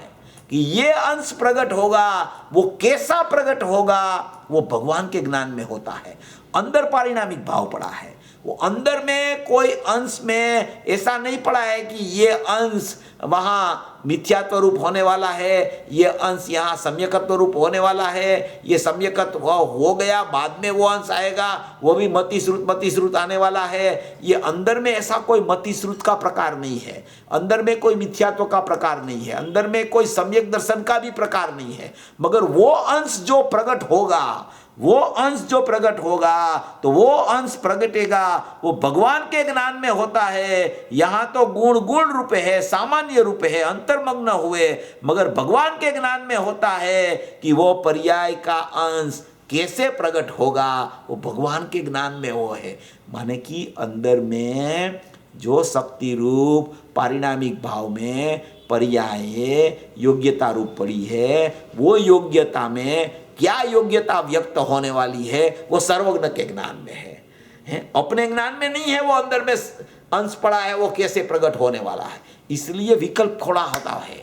कि ये अंश प्रकट होगा। वो कैसा प्रकट होगा वो भगवान के ज्ञान में होता है। अंदर पारिणामिक भाव पड़ा है, वो अंदर में कोई अंश में ऐसा नहीं पड़ा है कि ये अंश वहाँ मिथ्यात्व रूप होने वाला है, ये अंश यहाँ सम्यकत्व रूप होने वाला है, ये सम्यकत्व हो गया बाद में वो अंश आएगा, वो भी मति श्रुत आने वाला है। ये अंदर में ऐसा कोई मति श्रुत का प्रकार नहीं है, अंदर में कोई मिथ्यात्व का प्रकार नहीं है, अंदर में कोई सम्यक दर्शन का भी प्रकार नहीं है। मगर वो अंश जो प्रकट होगा, वो अंश जो प्रकट होगा, तो वो अंश प्रगटेगा, वो भगवान के ज्ञान में होता है। यहाँ तो गुण गुण रूप है, सामान्य रूप है, अंतर्मग्न हुए, मगर भगवान के ज्ञान में होता है कि वो पर्याय का अंश कैसे प्रकट होगा, वो भगवान के ज्ञान में वो है। माने कि अंदर में जो शक्ति रूप पारिणामिक भाव में पर्याय योग्यता रूप पड़ी है, वो योग्यता में क्या योग्यता व्यक्त होने वाली है वो सर्वज्ञ के ज्ञान में है, अपने ज्ञान में नहीं है। वो अंदर में अंश पड़ा है, वो कैसे प्रकट होने वाला है, इसलिए विकल्प खड़ा होता है।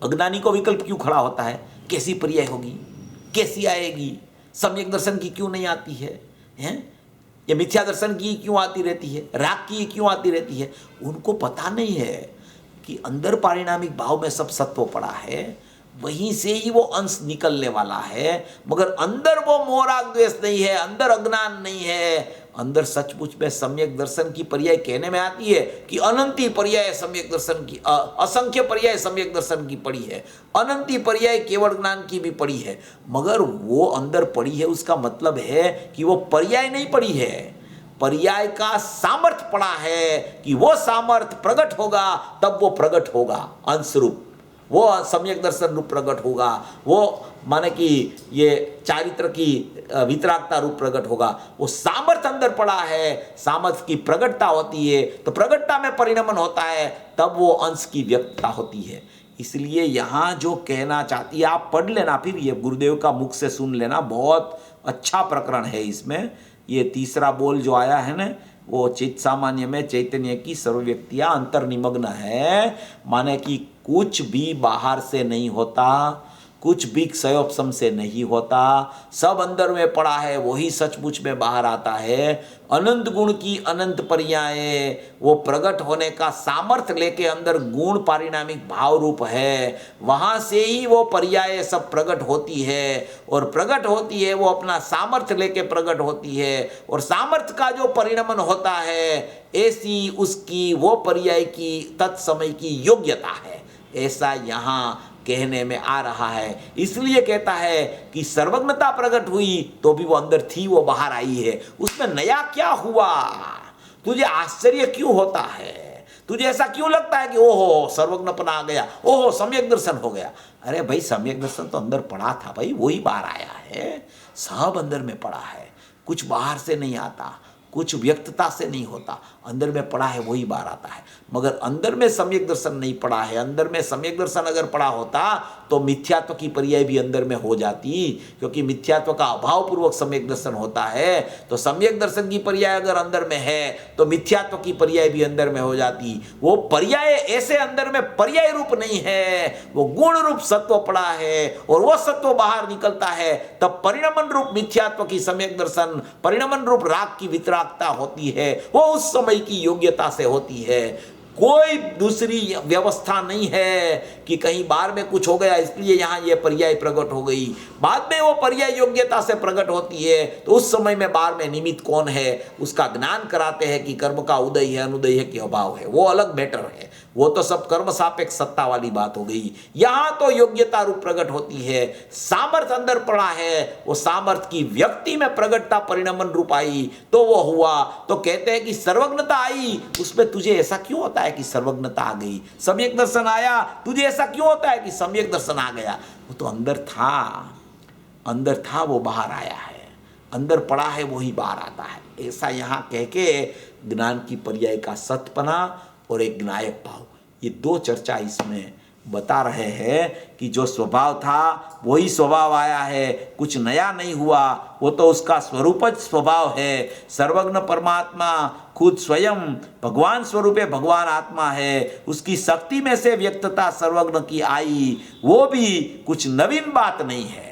अज्ञानी को विकल्प क्यों खड़ा होता है, कैसी पर्याय होगी, कैसी आएगी, सम्यक दर्शन की क्यों नहीं आती है, ये मिथ्या दर्शन की क्यों आती रहती है, राग की क्यों आती रहती है। उनको पता नहीं है कि अंदर पारिणामिक भाव में सब सत्व पड़ा है, वहीं से ही वो अंश निकलने वाला है। मगर अंदर वो मोहराग द्वेष नहीं है, अंदर अज्ञान नहीं है, अंदर सचमुच में सम्यक दर्शन की पर्याय कहने में आती है कि अनंती पर्याय सम्यक दर्शन की, असंख्य पर्याय सम्यक दर्शन की पड़ी है, अनंती पर्याय केवल ज्ञान की भी पड़ी है। मगर वो अंदर पड़ी है, उसका मतलब है कि वो पर्याय नहीं पड़ी है, पर्याय का सामर्थ्य पड़ा है कि वो सामर्थ्य प्रकट होगा, तब वो प्रकट होगा अंश रूप, वो सम्यक दर्शन रूप प्रकट होगा, वो माने कि ये चारित्र की वितरागता रूप प्रकट होगा। वो सामर्थ्य अंदर पड़ा है, सामर्थ्य की प्रकटता होती है, तो प्रकटता में परिणमन होता है, तब वो अंश की व्यक्तता होती है। इसलिए यहाँ जो कहना चाहती है, आप पढ़ लेना, फिर ये गुरुदेव का मुख से सुन लेना, बहुत अच्छा प्रकरण है इसमें। ये तीसरा बोल जो आया है ना, वो चित्त सामान्य में चैतन्य की सर्व व्यक्तियाँ अंतर्निमग्न है, माने कि कुछ भी बाहर से नहीं होता, कुछ भी क्षयोपशम से नहीं होता, सब अंदर में पड़ा है, वही सचमुच में बाहर आता है। अनंत गुण की अनंत पर्याय वो प्रकट होने का सामर्थ्य लेके अंदर गुण पारिणामिक भाव रूप है, वहाँ से ही वो पर्याय सब प्रकट होती है, और प्रकट होती है वो अपना सामर्थ्य लेके प्रकट होती है, और सामर्थ्य का जो परिणमन होता है ऐसी उसकी वो पर्याय की तत्समय की योग्यता है, ऐसा यहाँ कहने में आ रहा है। इसलिए कहता है कि सर्वज्ञता प्रकट हुई तो भी वो अंदर थी, वो बाहर आई है, उसमें नया क्या हुआ, तुझे आश्चर्य क्यों होता है, तुझे ऐसा क्यों लगता है कि ओहो सर्वज्ञपन आ गया, ओहो सम्यक दर्शन हो गया। अरे भाई सम्यक दर्शन तो अंदर पड़ा था भाई, वही बाहर आया है, सब अंदर में पड़ा है, कुछ बाहर से नहीं आता, कुछ व्यक्तता से नहीं होता, अंदर में पड़ा है वही बाहर आता है। मगर अंदर में सम्यक दर्शन नहीं पड़ा है, अंदर में सम्यक दर्शन अगर पड़ा होता तो मिथ्यात्व की पर्याय भी अंदर में हो जाती, क्योंकि मिथ्यात्व का अभाव पूर्वक सम्यक दर्शन होता है, तो सम्यक दर्शन की पर्याय अगर अंदर में है तो मिथ्यात्व की पर्याय भी अंदर में हो जाती। वो पर्याय ऐसे अंदर में पर्याय रूप नहीं है, वो गुण रूप सत्व पड़ा है, और वो सत्व बाहर निकलता है, तब परिणमन रूप मिथ्यात्व की सम्यक दर्शन, परिणमन रूप राग की वितरागता होती है, वो उस समय की योग्यता से होती है। कोई दूसरी व्यवस्था नहीं है कि कहीं बाहर में कुछ हो गया इसलिए यहाँ ये पर्याय प्रकट हो गई, बाद में वो पर्याय योग्यता से प्रकट होती है, तो उस समय में बाहर में निमित्त कौन है उसका ज्ञान कराते हैं कि कर्म का उदय है अनुदय है कि अभाव है, वो अलग मैटर है, वो तो सब कर्म सापेक्ष सत्ता वाली बात हो गई। यहां तो योग्यता रूप प्रकट होती है, सामर्थ्य अंदर पड़ा है, वो सामर्थ्य की व्यक्ति में प्रकटता परिणमन रूप आई तो वो हुआ। तो कहते हैं कि सर्वज्ञता आई, उसमें तुझे ऐसा क्यों होता है कि सर्वज्ञता आ गई? सम्यक दर्शन आया, तुझे ऐसा क्यों होता है कि सम्यक दर्शन आ गया? वो तो अंदर था, अंदर था वो बाहर आया है, अंदर पड़ा है वही बाहर आता है। ऐसा यहाँ कह के ज्ञान की पर्याय का सतपना और एक ज्ञायक भाव, ये दो चर्चा इसमें बता रहे हैं कि जो स्वभाव था वही स्वभाव आया है, कुछ नया नहीं हुआ, वो तो उसका स्वरूपज स्वभाव है। सर्वज्ञ परमात्मा खुद स्वयं भगवान स्वरूपे भगवान आत्मा है, उसकी शक्ति में से व्यक्तता सर्वज्ञ की आई, वो भी कुछ नवीन बात नहीं है।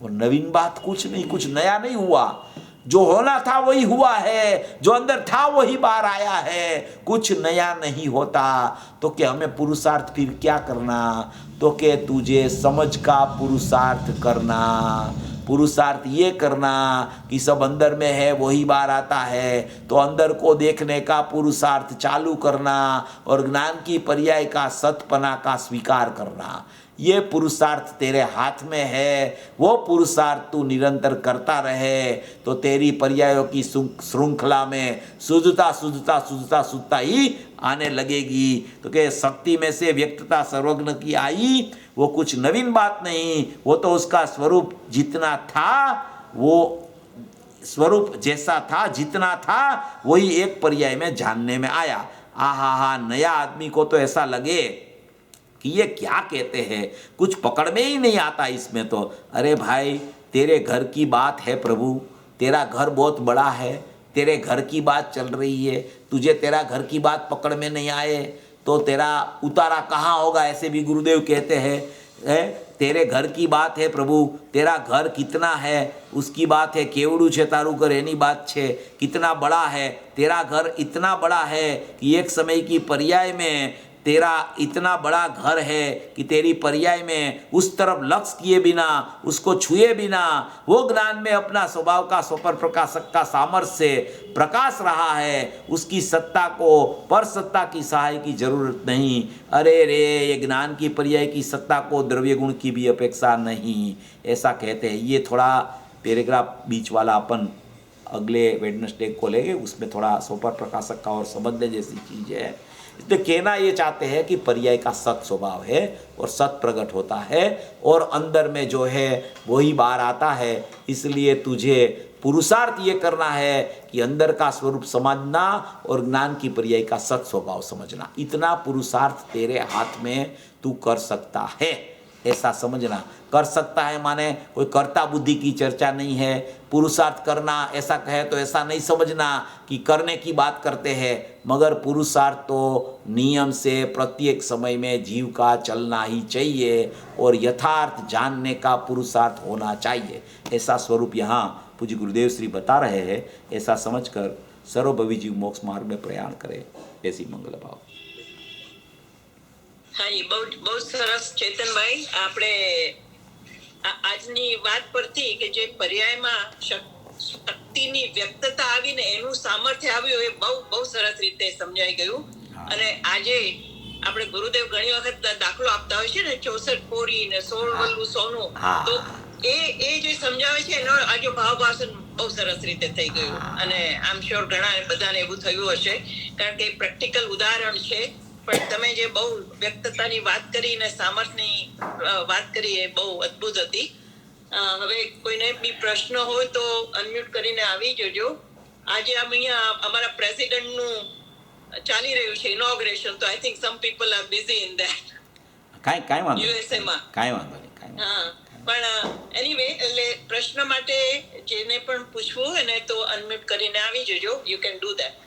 और नवीन बात कुछ नहीं, कुछ नया नहीं हुआ, जो होना था वही हुआ है, जो अंदर था वही बाहर आया है, कुछ नया नहीं होता। तो क्या हमें पुरुषार्थ फिर क्या करना? तो क्या तुझे समझ का पुरुषार्थ करना, पुरुषार्थ ये करना कि सब अंदर में है वही बाहर आता है, तो अंदर को देखने का पुरुषार्थ चालू करना और ज्ञान की पर्याय का सतपना का स्वीकार करना, ये पुरुषार्थ तेरे हाथ में है। वो पुरुषार्थ तू निरंतर करता रहे तो तेरी पर्यायों की श्रृंखला में शुद्धता शुद्धता शुद्धता शुद्धता ही आने लगेगी। तो क्या शक्ति में से व्यक्तता सर्वज्ञ की आई, वो कुछ नवीन बात नहीं, वो तो उसका स्वरूप जितना था, वो स्वरूप जैसा था जितना था वही एक पर्याय में जानने में आया। आहा, नया आदमी को तो ऐसा लगे कि ये क्या कहते हैं, कुछ पकड़ में ही नहीं आता इसमें तो। अरे भाई, तेरे घर की बात है प्रभु, तेरा घर बहुत बड़ा है, तेरे घर की बात चल रही है, तुझे तेरा घर की बात पकड़ में नहीं आए तो तेरा उतारा कहाँ होगा, ऐसे भी गुरुदेव कहते हैं। तेरे घर की बात है प्रभु, तेरा घर कितना है उसकी बात है, केवड़ू छे तारू घर एनी बात छे, कितना बड़ा है तेरा घर, इतना बड़ा है कि एक समय की पर्याय में तेरा इतना बड़ा घर है कि तेरी पर्याय में उस तरफ लक्ष्य किए बिना, उसको छुए बिना, वो ज्ञान में अपना स्वभाव का स्वपर प्रकाशक का सामर्थ्य से प्रकाश रहा है, उसकी सत्ता को पर सत्ता की सहाय की जरूरत नहीं। अरे रे, ये ज्ञान की पर्याय की सत्ता को द्रव्य गुण की भी अपेक्षा नहीं, ऐसा कहते हैं। ये थोड़ा पैराग्राफ बीच वाला अपन अगले वेडनेसडे को लेंगे, उसमें थोड़ा स्वपर प्रकाशक का और समझने जैसी चीज़ है। इसलिए कहना ये चाहते हैं कि पर्याय का सत स्वभाव है और सत प्रकट होता है और अंदर में जो है वही बाहर आता है। इसलिए तुझे पुरुषार्थ ये करना है कि अंदर का स्वरूप समझना और ज्ञान की पर्याय का सत स्वभाव समझना, इतना पुरुषार्थ तेरे हाथ में तू कर सकता है, ऐसा समझना। कर सकता है माने कोई कर्ता बुद्धि की चर्चा नहीं है। पुरुषार्थ करना ऐसा कहे तो ऐसा नहीं समझना कि करने की बात करते हैं, मगर पुरुषार्थ तो नियम से प्रत्येक समय में जीव का चलना ही चाहिए और यथार्थ जानने का पुरुषार्थ होना चाहिए। ऐसा स्वरूप यहाँ पूज्य गुरुदेव श्री बता रहे हैं। ऐसा समझकर सर्वभवी जीव मोक्ष मार्ग में प्रयाण करे, ऐसी मंगल भाव। હા, એ બહુ સરસ ચેતનભાઈ, આપણે આજની વાત પરથી કે જે પર્યાયમાં શક્તિની વ્યક્તતા આવીને એનું સામર્થ્ય આવ્યું, એ બહુ સરસ રીતે સમજાઈ ગયું. અને આજે આપણે ગુરુદેવ ઘણી વખત દાખલો આપતા હોય છે ને, 64 કોરી ને 16 વલ્લું સોનું, તો એ જે સમજાવે છે એનો આજે ભાવભાષણ બહુ સરસ રીતે થઈ ગયું. અને આમ શ્યોર ઘણા બધાને એવું થયું હશે, કારણ કે પ્રેક્ટિકલ ઉદાહરણ છે. પણ તમે જે બહુ વ્યક્તતાની વાત કરી ને સામર્થ્યની વાત કરી, એ બહુ અદ્ભુત હતી. હવે કોઈને બી પ્રશ્ન હોય તો અનમ્યુટ કરીને આવી જજો. આજે અહીંયા અમારા પ્રેસિડેન્ટનું ચાલી રહ્યું છે ઇનોગ્રેશન, તો I think some people are busy in that. કાંઈ વાંધો યુએસએ માં કાંઈ વાંધો નહીં. હા, પણ એનીવે, એટલે પ્રશ્ન માટે જેને પણ પૂછવું હોય ને તો અનમ્યુટ કરીને આવી જજો. You can do that.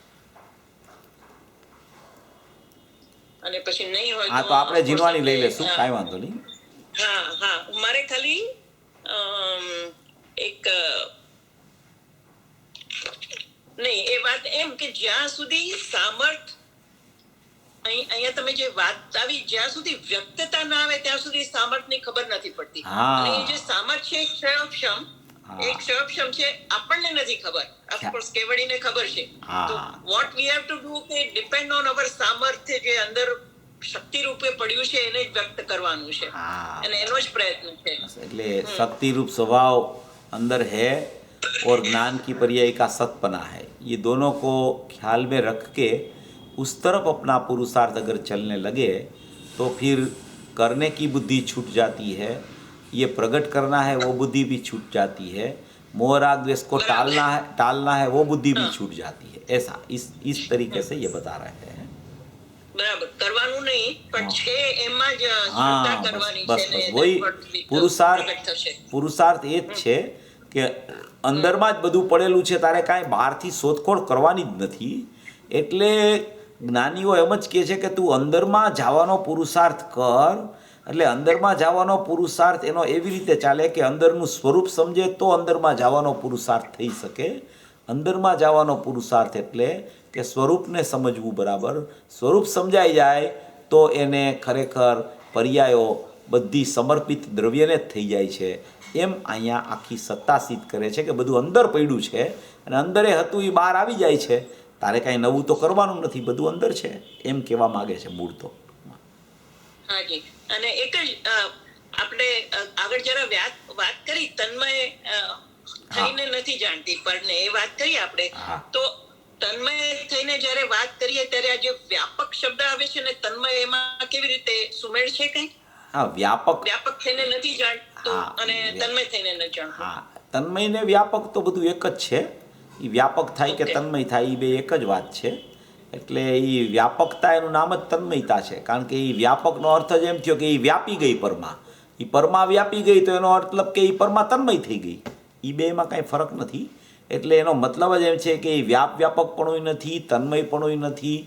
અને પછી નહીં હોય તો આપણે જીનવાણી લઈ લેશું, કાંઈ વાંધો નહીં. હા, મારે ખાલી એક નહીં, એ વાત એમ કે જ્યાં સુધી સામર્થ, અહીંયા તમે જે વાત આવી, જ્યાં સુધી વ્યક્તતા ના આવે ત્યાં સુધી સામર્થની ખબર નથી પડતી. અને એ જે સામર્થ છે ક્ષયક્ષમ, એક સક્ષમ છે, આપણને નથી ખબર. ઓફકોર્સ કેવડીને ખબર છે. હા. તો what we have to do કે ડિપેન્ડ ઓન અવર સામર્થ્ય જે અંદર શક્તિ રૂપે પડ્યું છે એને જ વ્યક્ત કરવાનું છે. हाँ। અને એનો જ પ્રયત્ન છે. એટલે शक्ति रूप स्वभाव अंदर है और ज्ञान की पर्याय का सतपना है, ये दोनों को ख्याल में रख के उस तरफ अपना पुरुषार्थ अगर चलने लगे तो फिर करने की बुद्धि छूट जाती है, ये प्रकट करना है वो बुद्धि भी छूट जाती है, मोह राग द्वेष को टालना है वो बुद्धि भी छूट जाती है। ऐसा इस तरीके से ये बता रहे हैं। બરાબર, કરવાનું નહીં પણ છે એમાં જ હા, શ્રદ્ધા બસ કરવાની બસ છે ને બસ વહી પુરુષાર્થ એ જ છે કે અંદરમાં જ બધું પડેલું છે, તારે કાંઈ બહારથી શોધખોળ કરવાની જ નથી. એટલે જ્ઞાનીઓ એમ જ કહે છે કે તું અંદરમાં જવાનો પુરુષાર્થ કર. એટલે અંદરમાં જવાનો પુરુષાર્થ એનો એવી રીતે ચાલે કે અંદરનું સ્વરૂપ સમજે તો અંદરમાં જવાનો પુરુષાર્થ થઈ શકે. અંદરમાં જવાનો પુરુષાર્થ એટલે કે સ્વરૂપને સમજવું બરાબર. સ્વરૂપ સમજાઈ જાય તો એને ખરેખર પર્યાયો બધી સમર્પિત દ્રવ્યને જ થઈ જાય છે. એમ અહીંયા આખી સત્તા સિદ્ધ કરે છે કે બધું અંદર પડ્યું છે અને અંદરે હતું એ બહાર આવી જાય છે, તારે કાંઈ નવું તો કરવાનું નથી, બધું અંદર છે, એમ કહેવા માગે છે મૂળ તો. હાજી. અને એક જ આપણે આગળ જરા વાત કરી તન્મય થઈને નથી જાણતી પણ એ વાત કરી આપણે. તો તન્મય થઈને જ્યારે વાત કરીએ ત્યારે આ જે વ્યાપક શબ્દ આવે છે ને તન્મય એમાં કેવી રીતે સુમેળ છે કઈ? હા, વ્યાપક થઈને નથી જાણતું અને તન્મય થઈને નથી જાણતું. હા, તન્મય ને વ્યાપક તો બધું એક જ છે. એ વ્યાપક થાય કે તન્મય થાય એ બે એક જ વાત છે. એટલે એ વ્યાપકતા એનું નામ જ તન્મયતા છે, કારણ કે એ વ્યાપકનો અર્થ જ એમ થયો કે એ વ્યાપી ગઈ પરમાં. એ પરમાં વ્યાપી ગઈ તો એનો મતલબ કે એ પરમાં તન્મય થઈ ગઈ. એ બેમાં કાંઈ ફરક નથી. એટલે એનો મતલબ જ એમ છે કે એ વ્યાપકપણું નથી, તન્મયપણું નથી,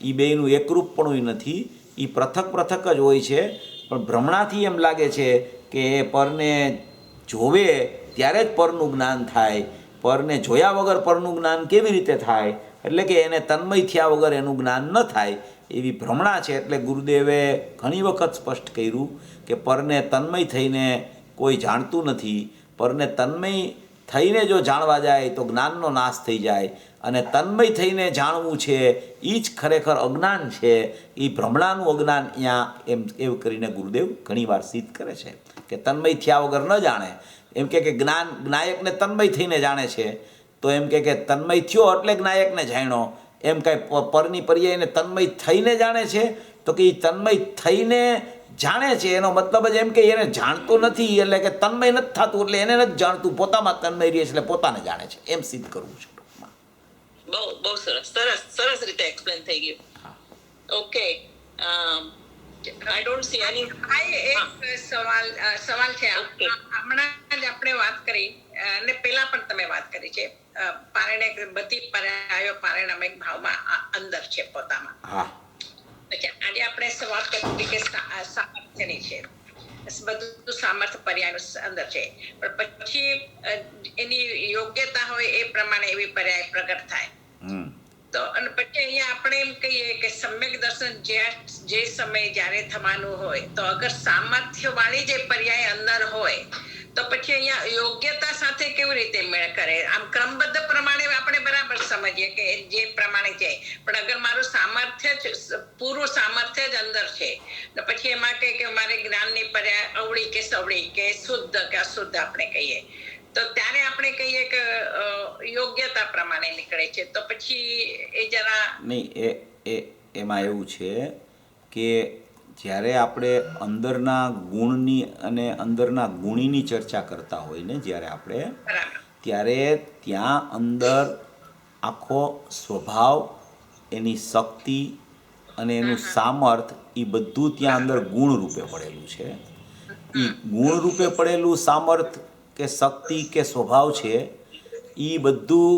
એ બેનું એકરૂપપણું નથી, એ પૃથક જ હોય છે. પણ ભ્રમણાથી એમ લાગે છે કે એ પરને જોવે ત્યારે જ પરનું જ્ઞાન થાય, પરને જોયા વગર પરનું જ્ઞાન કેવી રીતે થાય, એટલે કે એને તન્મય થયા વગર એનું જ્ઞાન ન થાય, એવી ભ્રમણા છે. એટલે ગુરુદેવે ઘણી વખત સ્પષ્ટ કર્યું કે પરને તન્મય થઈને કોઈ જાણતું નથી. પરને તન્મય થઈને જો જાણવા જાય તો જ્ઞાનનો નાશ થઈ જાય, અને તન્મય થઈને જાણવું છે એ જ ખરેખર અજ્ઞાન છે. એ ભ્રમણાનું અજ્ઞાન અહીંયા એવું કરીને ગુરુદેવ ઘણીવાર સિદ્ધ કરે છે કે તન્મય થયા વગર ન જાણે. એમ કે જ્ઞાયકને તન્મય થઈને જાણે છે, તો એમ કે તન્મય થયો એટલે જ્ઞાયકને જાણ્યો. એમ કાંઈ પરની પર્યાયને તન્મય થઈને જાણે છે, તો કે એ તન્મય થઈને જાણે છે એનો મતલબ જ એમ કે એને જાણતું નથી, એટલે કે તન્મય નથી થતું, એટલે એને નથી જાણતું, પોતામાં તન્મય રહે છે એટલે પોતાને જાણે છે, એમ સિદ્ધ કરવું છે. બહુ સરસ રીતે એક્સપ્લેન થઈ ગયું. ઓકે, આઈ ડોન્ટ સી એની. એક સવાલ છે. હમણાં જ આપણે વાત કરી અને પેલા પણ તમે વાત કરી છે, પારણે બધી પર્યાયો પારણામિક ભાવમાં અંદર છે પોતામાં. આજે આપણે સવાલ કરી કે સામર્થ્યની છે, બધું સામર્થ્ય પર્યાય અંદર છે, પણ પછી એની યોગ્યતા હોય એ પ્રમાણે એવી પર્યાય પ્રગટ થાય. તો અને પછી અહીંયા આપણે એમ કહીએ કે સમ્યક દર્શન જે સમય જ્યારે થવાનું હોય તો અગર સામર્થ્ય વાળી જે પર્યાય અંદર હોય તો પછી અહીંયા યોગ્યતા સાથે કેવી રીતે મેળ કરે? આમ ક્રમબદ્ધ પ્રમાણે આપણે બરાબર સમજીએ કે જે પ્રમાણે જાય, પણ અગર મારું સામર્થ્ય જ પૂરું સામર્થ્ય જ અંદર છે તો પછી એમાં કે મારે જ્ઞાનની પર્યાય અવળી કે સવળી કે શુદ્ધ કે અશુદ્ધ આપણે કહીએ, તો ત્યારે આપણે કહીએ કે યોગ્યતા પ્રમાણે નીકળે છે. તો પછી એ જરા નહીં, એમાં એવું છે કે જ્યારે આપણે અંદરના ગુણની અને અંદરના ગુણીની ચર્ચા કરતા હોય ને જ્યારે આપણે, ત્યારે ત્યાં અંદર આખો સ્વભાવ, એની શક્તિ અને એનું સામર્થ એ બધું ત્યાં અંદર ગુણ રૂપે પડેલું છે. એ ગુણ રૂપે પડેલું સામર્થ કે શક્તિ કે સ્વભાવ છે એ બધું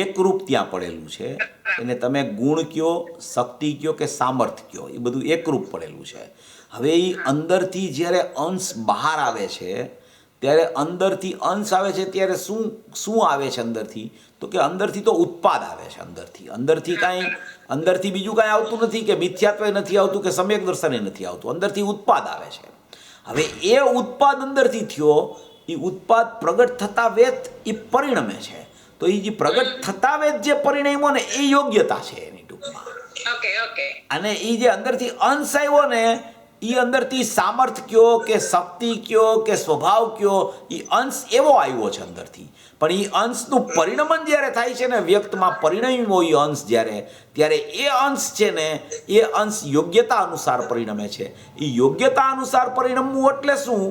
એકરૂપ ત્યાં પડેલું છે. એને તમે ગુણ કયો, શક્તિ કયો કે સામર્થ્ય કયો, એ બધું એકરૂપ પડેલું છે. હવે એ અંદરથી જ્યારે અંશ બહાર આવે છે, ત્યારે અંદરથી અંશ આવે છે ત્યારે શું આવે છે અંદરથી? તો કે અંદરથી તો ઉત્પાદ આવે છે. અંદરથી બીજું કાંઈ આવતું નથી, કે મિથ્યાત્વ નથી આવતું, કે સમ્યક દર્શન નથી આવતું, અંદરથી ઉત્પાદ આવે છે. હવે એ ઉત્પાદ અંદરથી થયો એ ઉત્પાદ પ્રગટ થતા વેત એ પરિણમે છે. તો એ જે પ્રગટ થતા વેત જે પરિણમો ને એ યોગ્યતા છે એની ટૂંકમાં. Okay okay. અને એ જે અંદરથી અંશ આવ્યો ને એ અંદરથી સામર્થ્ય કયો કે શક્તિ કયો કે સ્વભાવ કયો, એ અંશ એવો આવ્યો છે અંદરથી. પણ એ અંશનું પરિણમન જ્યારે થાય છે ને વ્યક્તમાં પરિણમ્યો એ અંશ ત્યારે એ અંશ છે ને એ અંશ યોગ્યતા અનુસાર પરિણમે છે. એ યોગ્યતા અનુસાર પરિણમવું એટલે શું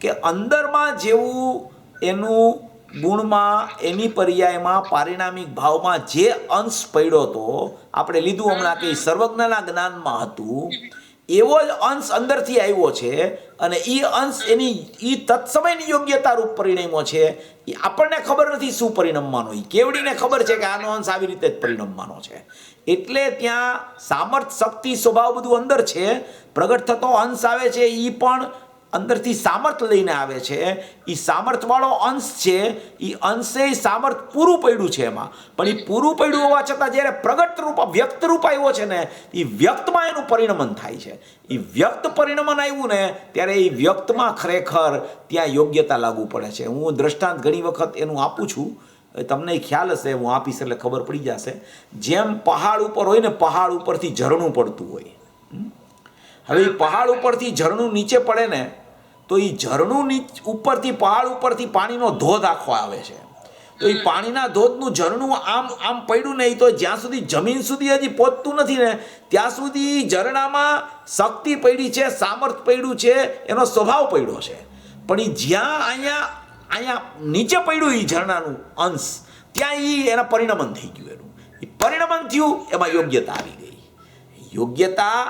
કે અંદરમાં જેવું એનું ગુણમાં એની પર્યાયમાં પારિણામિક ભાવમાં જે અંશ પડ્યો હતો, આપણે લીધું હમણાં કે સર્વજ્ઞના જ્ઞાનમાં હતું, એવો જ અંશ અંદરથી આવ્યો છે. અને એ અંશ એની એ તત્સમયની યોગ્યતા રૂપ પરિણમ્યો છે. એ આપણને ખબર નથી શું પરિણમવાનો, એ કેવડીને ખબર છે કે આનો અંશ આવી રીતે જ પરિણમવાનો છે. એટલે ત્યાં સામર્થ્ય શક્તિ સ્વભાવ બધું અંદર છે. પ્રગટ થતો અંશ આવે છે એ પણ અંદરથી સામર્થ્ય લઈને આવે છે. એ સામર્થ્યવાળો અંશ છે, એ અંશે સામર્થ્ય પૂરું પડ્યું છે એમાં. પણ એ પૂરું પડ્યું હોવા છતાં જ્યારે પ્રગટ રૂપ વ્યક્ત રૂપ આવ્યો છે ને એ વ્યક્તમાં એનું પરિણમન થાય છે. એ વ્યક્ત પરિણમન આવ્યું ને ત્યારે એ વ્યક્તમાં ખરેખર ત્યાં યોગ્યતા લાગુ પડે છે. હું દ્રષ્ટાંત ઘણી વખત એનું આપું છું, તમને ખ્યાલ હશે, હું આપીશ એટલે ખબર પડી જશે. જેમ પહાડ ઉપર હોય ને, પહાડ ઉપરથી ઝરણું પડતું હોય. હવે એ પહાડ ઉપરથી ઝરણું નીચે પડે ને તો એ ઝરણું ઉપરથી પહાડ ઉપરથી પાણીનો ધોધ આખો આવે છે. તો એ પાણીના ધોધનું ઝરણું આમ પડ્યું ને, એ તો જ્યાં સુધી જમીન સુધી હજી પહોંચતું નથી ને ત્યાં સુધી ઝરણામાં શક્તિ પડી છે, સામર્થ્ય પડ્યું છે, એનો સ્વભાવ પડ્યો છે. પણ એ જ્યાં અહીંયા નીચે પડ્યું એ ઝરણાનું અંશ, ત્યાં એના પરિણમન થઈ ગયું. એનું એ પરિણમન થયું, એમાં યોગ્યતા આવી ગઈ. યોગ્યતા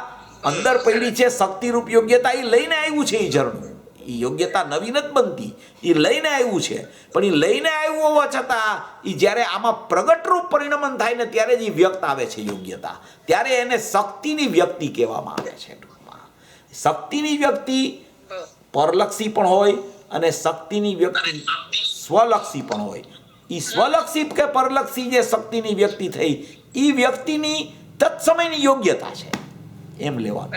અંદર પડી છે, શક્તિરૂપ યોગ્યતા એ લઈને આવ્યું છે. એ ઝરણું એ યોગ્યતા નવી નથી બનતી, એ લઈને આવ્યું છે. પણ એ લઈને આવ્યું હોવા છતાં એ જ્યારે આમાં પ્રગટરૂપ પરિણમન થાય ને ત્યારે જ એ વ્યક્ત આવે છે યોગ્યતા. ત્યારે એને શક્તિની વ્યક્તિ કહેવામાં આવે છે. ટૂંકમાં શક્તિની વ્યક્તિ પરલક્ષી પણ હોય અને શક્તિની વ્યક્તિ સ્વલક્ષી પણ હોય. એ સ્વલક્ષી કે પરલક્ષી જે શક્તિની વ્યક્તિ થઈ એ વ્યક્તિની તત્સમયની યોગ્યતા છે એમ લેવાનું.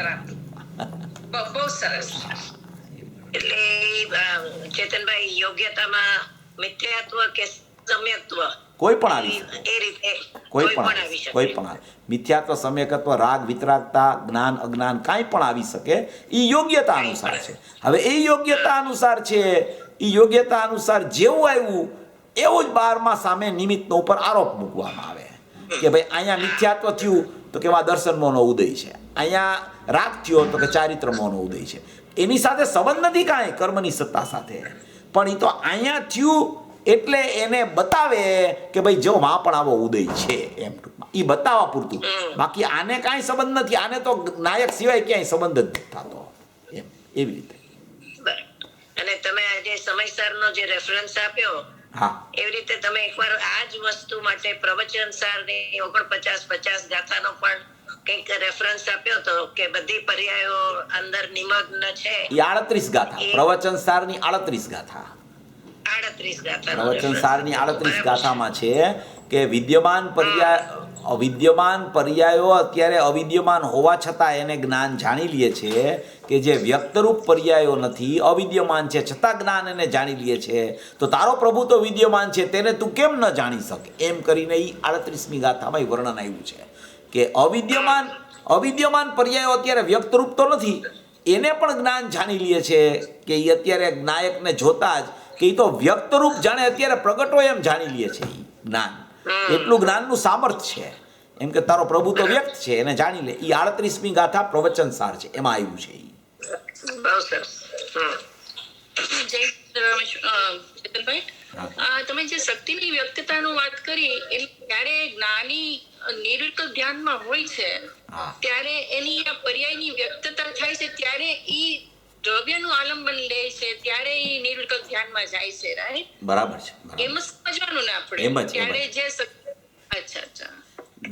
બહુ સરસ. એટલે ચેતનભાઈ, યોગ્યતામાં મિથ્યાત્વ કે સમ્યક્ત્વ કોઈ પણ આવી શકે. એ રીતે કોઈ પણ આવે. મિથ્યાત્વ, સમ્યકત્વ, રાગ, વિતરાગતા, જ્ઞાન, અજ્ઞાન કાંઈ પણ આવી શકે. એ યોગ્યતા અનુસાર છે. હવે એ યોગ્યતા અનુસાર છે, એ યોગ્યતા અનુસાર જેવું આવ્યું એવું જ 12મા સામે નિમિત્તનો ઉપર આરોપ મૂકવામાં આવે કે ભાઈ અહીંયા મિથ્યાત્વ થયું તો કે દર્શનમોનો ઉદય છે, અહીંયા રાગ થયો તો કે ચારિત્રમોનો ઉદય છે. એની સાથે સંબંધ નથી કાંઈ કર્મની સત્તા સાથે. પણ એ તો અહીંયા થયું એટલે એને બતાવે કે ભાઈ જો માં પણ આવો ઉદય છે એમ. ટૂંકમાં એ બતાવવા પૂરતું. બાકી આને કાંઈ સંબંધ નથી. આને તો નાયક સિવાય ક્યાંય સંબંધ જ નથી થતો એમ. એવી રીતે. અને તમે આજે સમયસરનો જે રેફરન્સ આપ્યો, હા, એવી રીતે તમે એકવાર આ જ વસ્તુ માટે પ્રવચન સારની 49-50 ગાથાનો પણ કંઈક રેફરન્સ આપ્યો તો કે બધી પર્યાયો અંદર નિમગ્ન છે. એ 38 ગાથા, પ્રવચન સારની 38 ગાથા. 38 ગાથા. પ્રવચન સારની 38 ગાથામાં છે કે અવિદ્યમાન પર્યાયો અત્યારે અવિદ્યમાન હોવા છતાં એને જ્ઞાન જાણી લે છે કે જે વ્યક્તરૂપ પર્યાયો નથી, અવિદ્યમાન છે છતાં જ્ઞાન એને જાણી લે છે. તો તારો પ્રભુ તો વિદ્યમાન છે, તેને તું કેમ ન જાણી શકે? એમ કરીને એ 38મી ગાથામાં વર્ણન આવ્યું છે કે અવિદ્યમાન પર્યાયો અત્યારે વ્યક્તરૂપ તો નથી, એને પણ જ્ઞાન જાણી લે છે કે એ અત્યારે નાયકને જોતા જ કે એ તો વ્યક્તરૂપ જાણે અત્યારે પ્રગટ હોય એમ જાણી લે છે. એ જ્ઞાન એટલું જ્ઞાનનું સામર્થ્ય છે એમ કે તારો પ્રભુ તો વ્યક્ત છે, એને જાણી લે. એ 38મી ગાથા પ્રવચન સાર છે, એમાં આવ્યું છે. બહુ સરસ. ચેતનભાઈ, તમે જે શક્તિની વ્યક્તતાનું વાત કરી, એટલે ત્યારે જ્ઞાની નિર્વિકલ્પ ધ્યાનમાં હોય છે ત્યારે એની આ પર્યાયની વ્યક્તતા થાય છે, ત્યારે ઈ દ્રવ્યનું આલંબન લે છે, ત્યારે ઈ નિર્વિકલ્પ ધ્યાનમાં જાય છે. રાઈટ? બરાબર છે. એમ જ સમજવાનું ને આપણે ત્યારે જે અચ્છા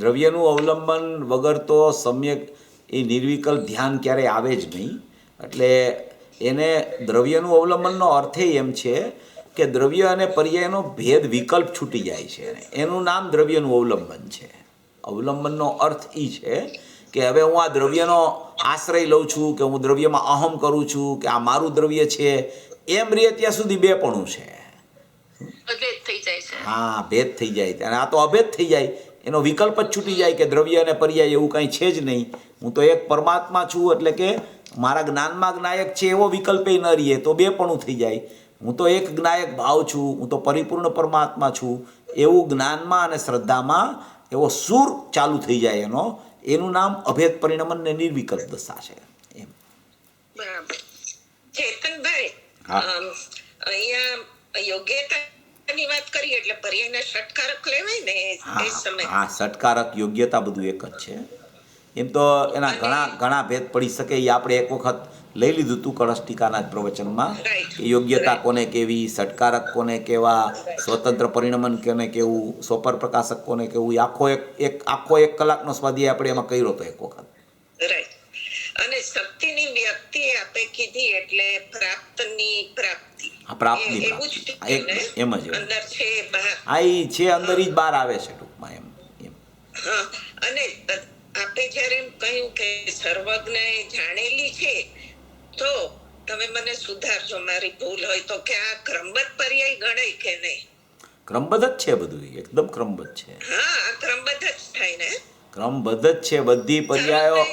દ્રવ્યનું અવલંબન વગર તો સમ્યક એ નિર્વિકલ્પ ધ્યાન ક્યારેય આવે જ નહીં. એટલે એને દ્રવ્યનું અવલંબનનો અર્થ એમ છે કે દ્રવ્ય અને પર્યાયનો ભેદ વિકલ્પ છૂટી જાય છે, એનું નામ દ્રવ્યનું અવલંબન છે. અવલંબનનો અર્થ એ છે કે હવે હું આ દ્રવ્યનો આશ્રય લઉં છું, કે હું દ્રવ્યમાં અહમ કરું છું કે આ મારું દ્રવ્ય છે, એમ રે ત્યાં સુધી બેપણું છે. અદ્વૈત થઈ જાય છે. હા, ભેદ થઈ જાય અને આ તો અભેદ થઈ જાય. એનો વિકલ્પ જ છૂટી જાય કે દ્રવ્ય અને પર્યાય એવું કાંઈ છે જ નહીં. હું તો એક પરમાત્મા છું, એટલે કે મારા જ્ઞાનમાં જ્ઞાયક છે એવો વિકલ્પે ન રહીએ તો બેપણું થઈ જાય. હું તો એક જ્ઞાયક ભાવ છું, હું તો પરિપૂર્ણ પરમાત્મા છું એવું જ્ઞાનમાં અને શ્રદ્ધામાં એવો સૂર ચાલુ થઈ જાય એનું નામ અભેદ પરિણમન ને નિર્વિકલ્પ દશા છે. એમ. બરાબર. ચેતનભાઈ, હા. અહીંયા યોગ્યતાની વાત કરીએ એટલે પર્યાયના ષટકારક લેવાય ને એ સમય. હા, ષટકારક યોગ્યતા બધું એક જ છે. એમ તો એના ઘણા ભેદ પડી શકે. એ આપણે એક વખત લઈ લીધું હતું કળશ ટીકાના જ પ્રવચનમાં કે યોગ્યતા કોને કેવી, ષટકારક કોને કેવા, સ્વતંત્ર પરિણમન કોને કેવું, સોપર પ્રકાશક કોને કેવું. આખો એક કલાકનો સ્વાધ્યાય આપણે એમાં કર્યો હતો એક વખત. રાઈટ. અને શક્તિની વ્યક્તિ આપે કીધી એટલે પ્રાપ્તની પ્રાપ્તિ. પ્રાપ્તની એવું જ પ્રાપ્તિ એમ જ અંદર છે બહાર. હા, એ છે અંદર જ બહાર આવે છે ટૂંકમાં. એમ. હા, અને આપે જયારે એમ કહ્યું કે સર્વજ્ઞ જાણેલી છે, તો તમે મને સુધારજો મારી ભૂલ હોય તો, કે આ ક્રમબદ્ધ પર્યાય ગણાય કે નહીં? ક્રમબદ્ધ જ છે બધું, એકદમ ક્રમબદ્ધ છે. હા, આ ક્રમબદ્ધ જ થાય ને. ક્રમબદ્ધ જ છે. બધી પર્યાયો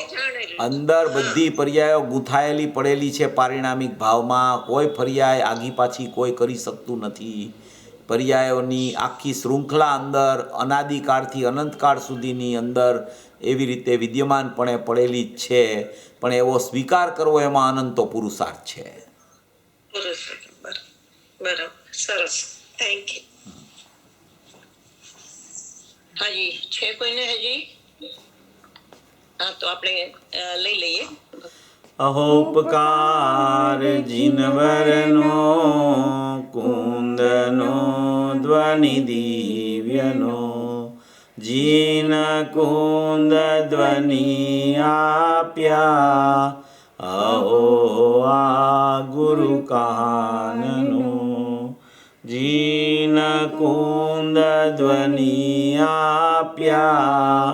અંદર, બધી પર્યાયો ગૂંથાયેલી પડેલી છે પારિણામિક ભાવમાં. કોઈ પર્યાય આગી પાછી કોઈ કરી શકતું નથી. પર્યાયોની આખી શૃંખલા અંદર અનાદિકાળથી અનંતકાળ સુધીની અંદર એવી રીતે વિદ્યમાનપણે પડેલી જ છે. પણ એવો સ્વીકાર કરવો એમાં અનંતો પુરુષાર્થ છે. બરાબર, સરસ, થેન્ક યુ. હાજી, છે કોઈને હજી? હા, તો આપણે લઈ લઈએ. અહોપકાર જીનવરનો કુંદનો ધ્વનિ દિવ્યનો, જીન કુંદ ધ્વનિ આપ્યા, અહો આ ગુરુ કાનનો. જીન કુંદ ધ્વનિ આપ્યા,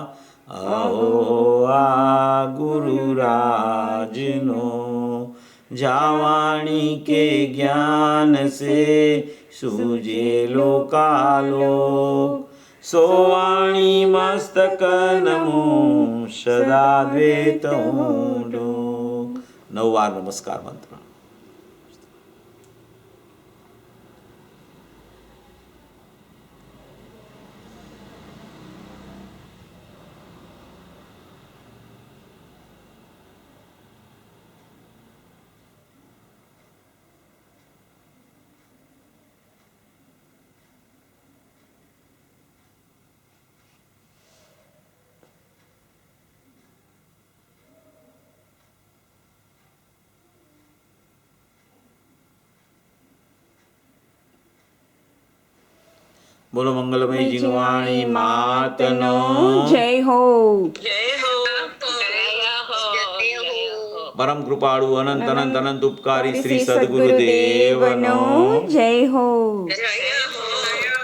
અહો આ ગુરુ રાજનો. જાવાણી કે જ્ઞાન સે સુજે લોકાલોક, સોવાણી મસ્તક નમો સદા દ્વૈત ઊંડો. 9 વાર નમસ્કાર મંત્ર. બોલો મંગલમય જીનવાણી માતનો જય હો. જય હો. પરમ કૃપાળુ અનંત અનંત અનંત ઉપકારી શ્રી સદગુરુદેવનો જય હો. જય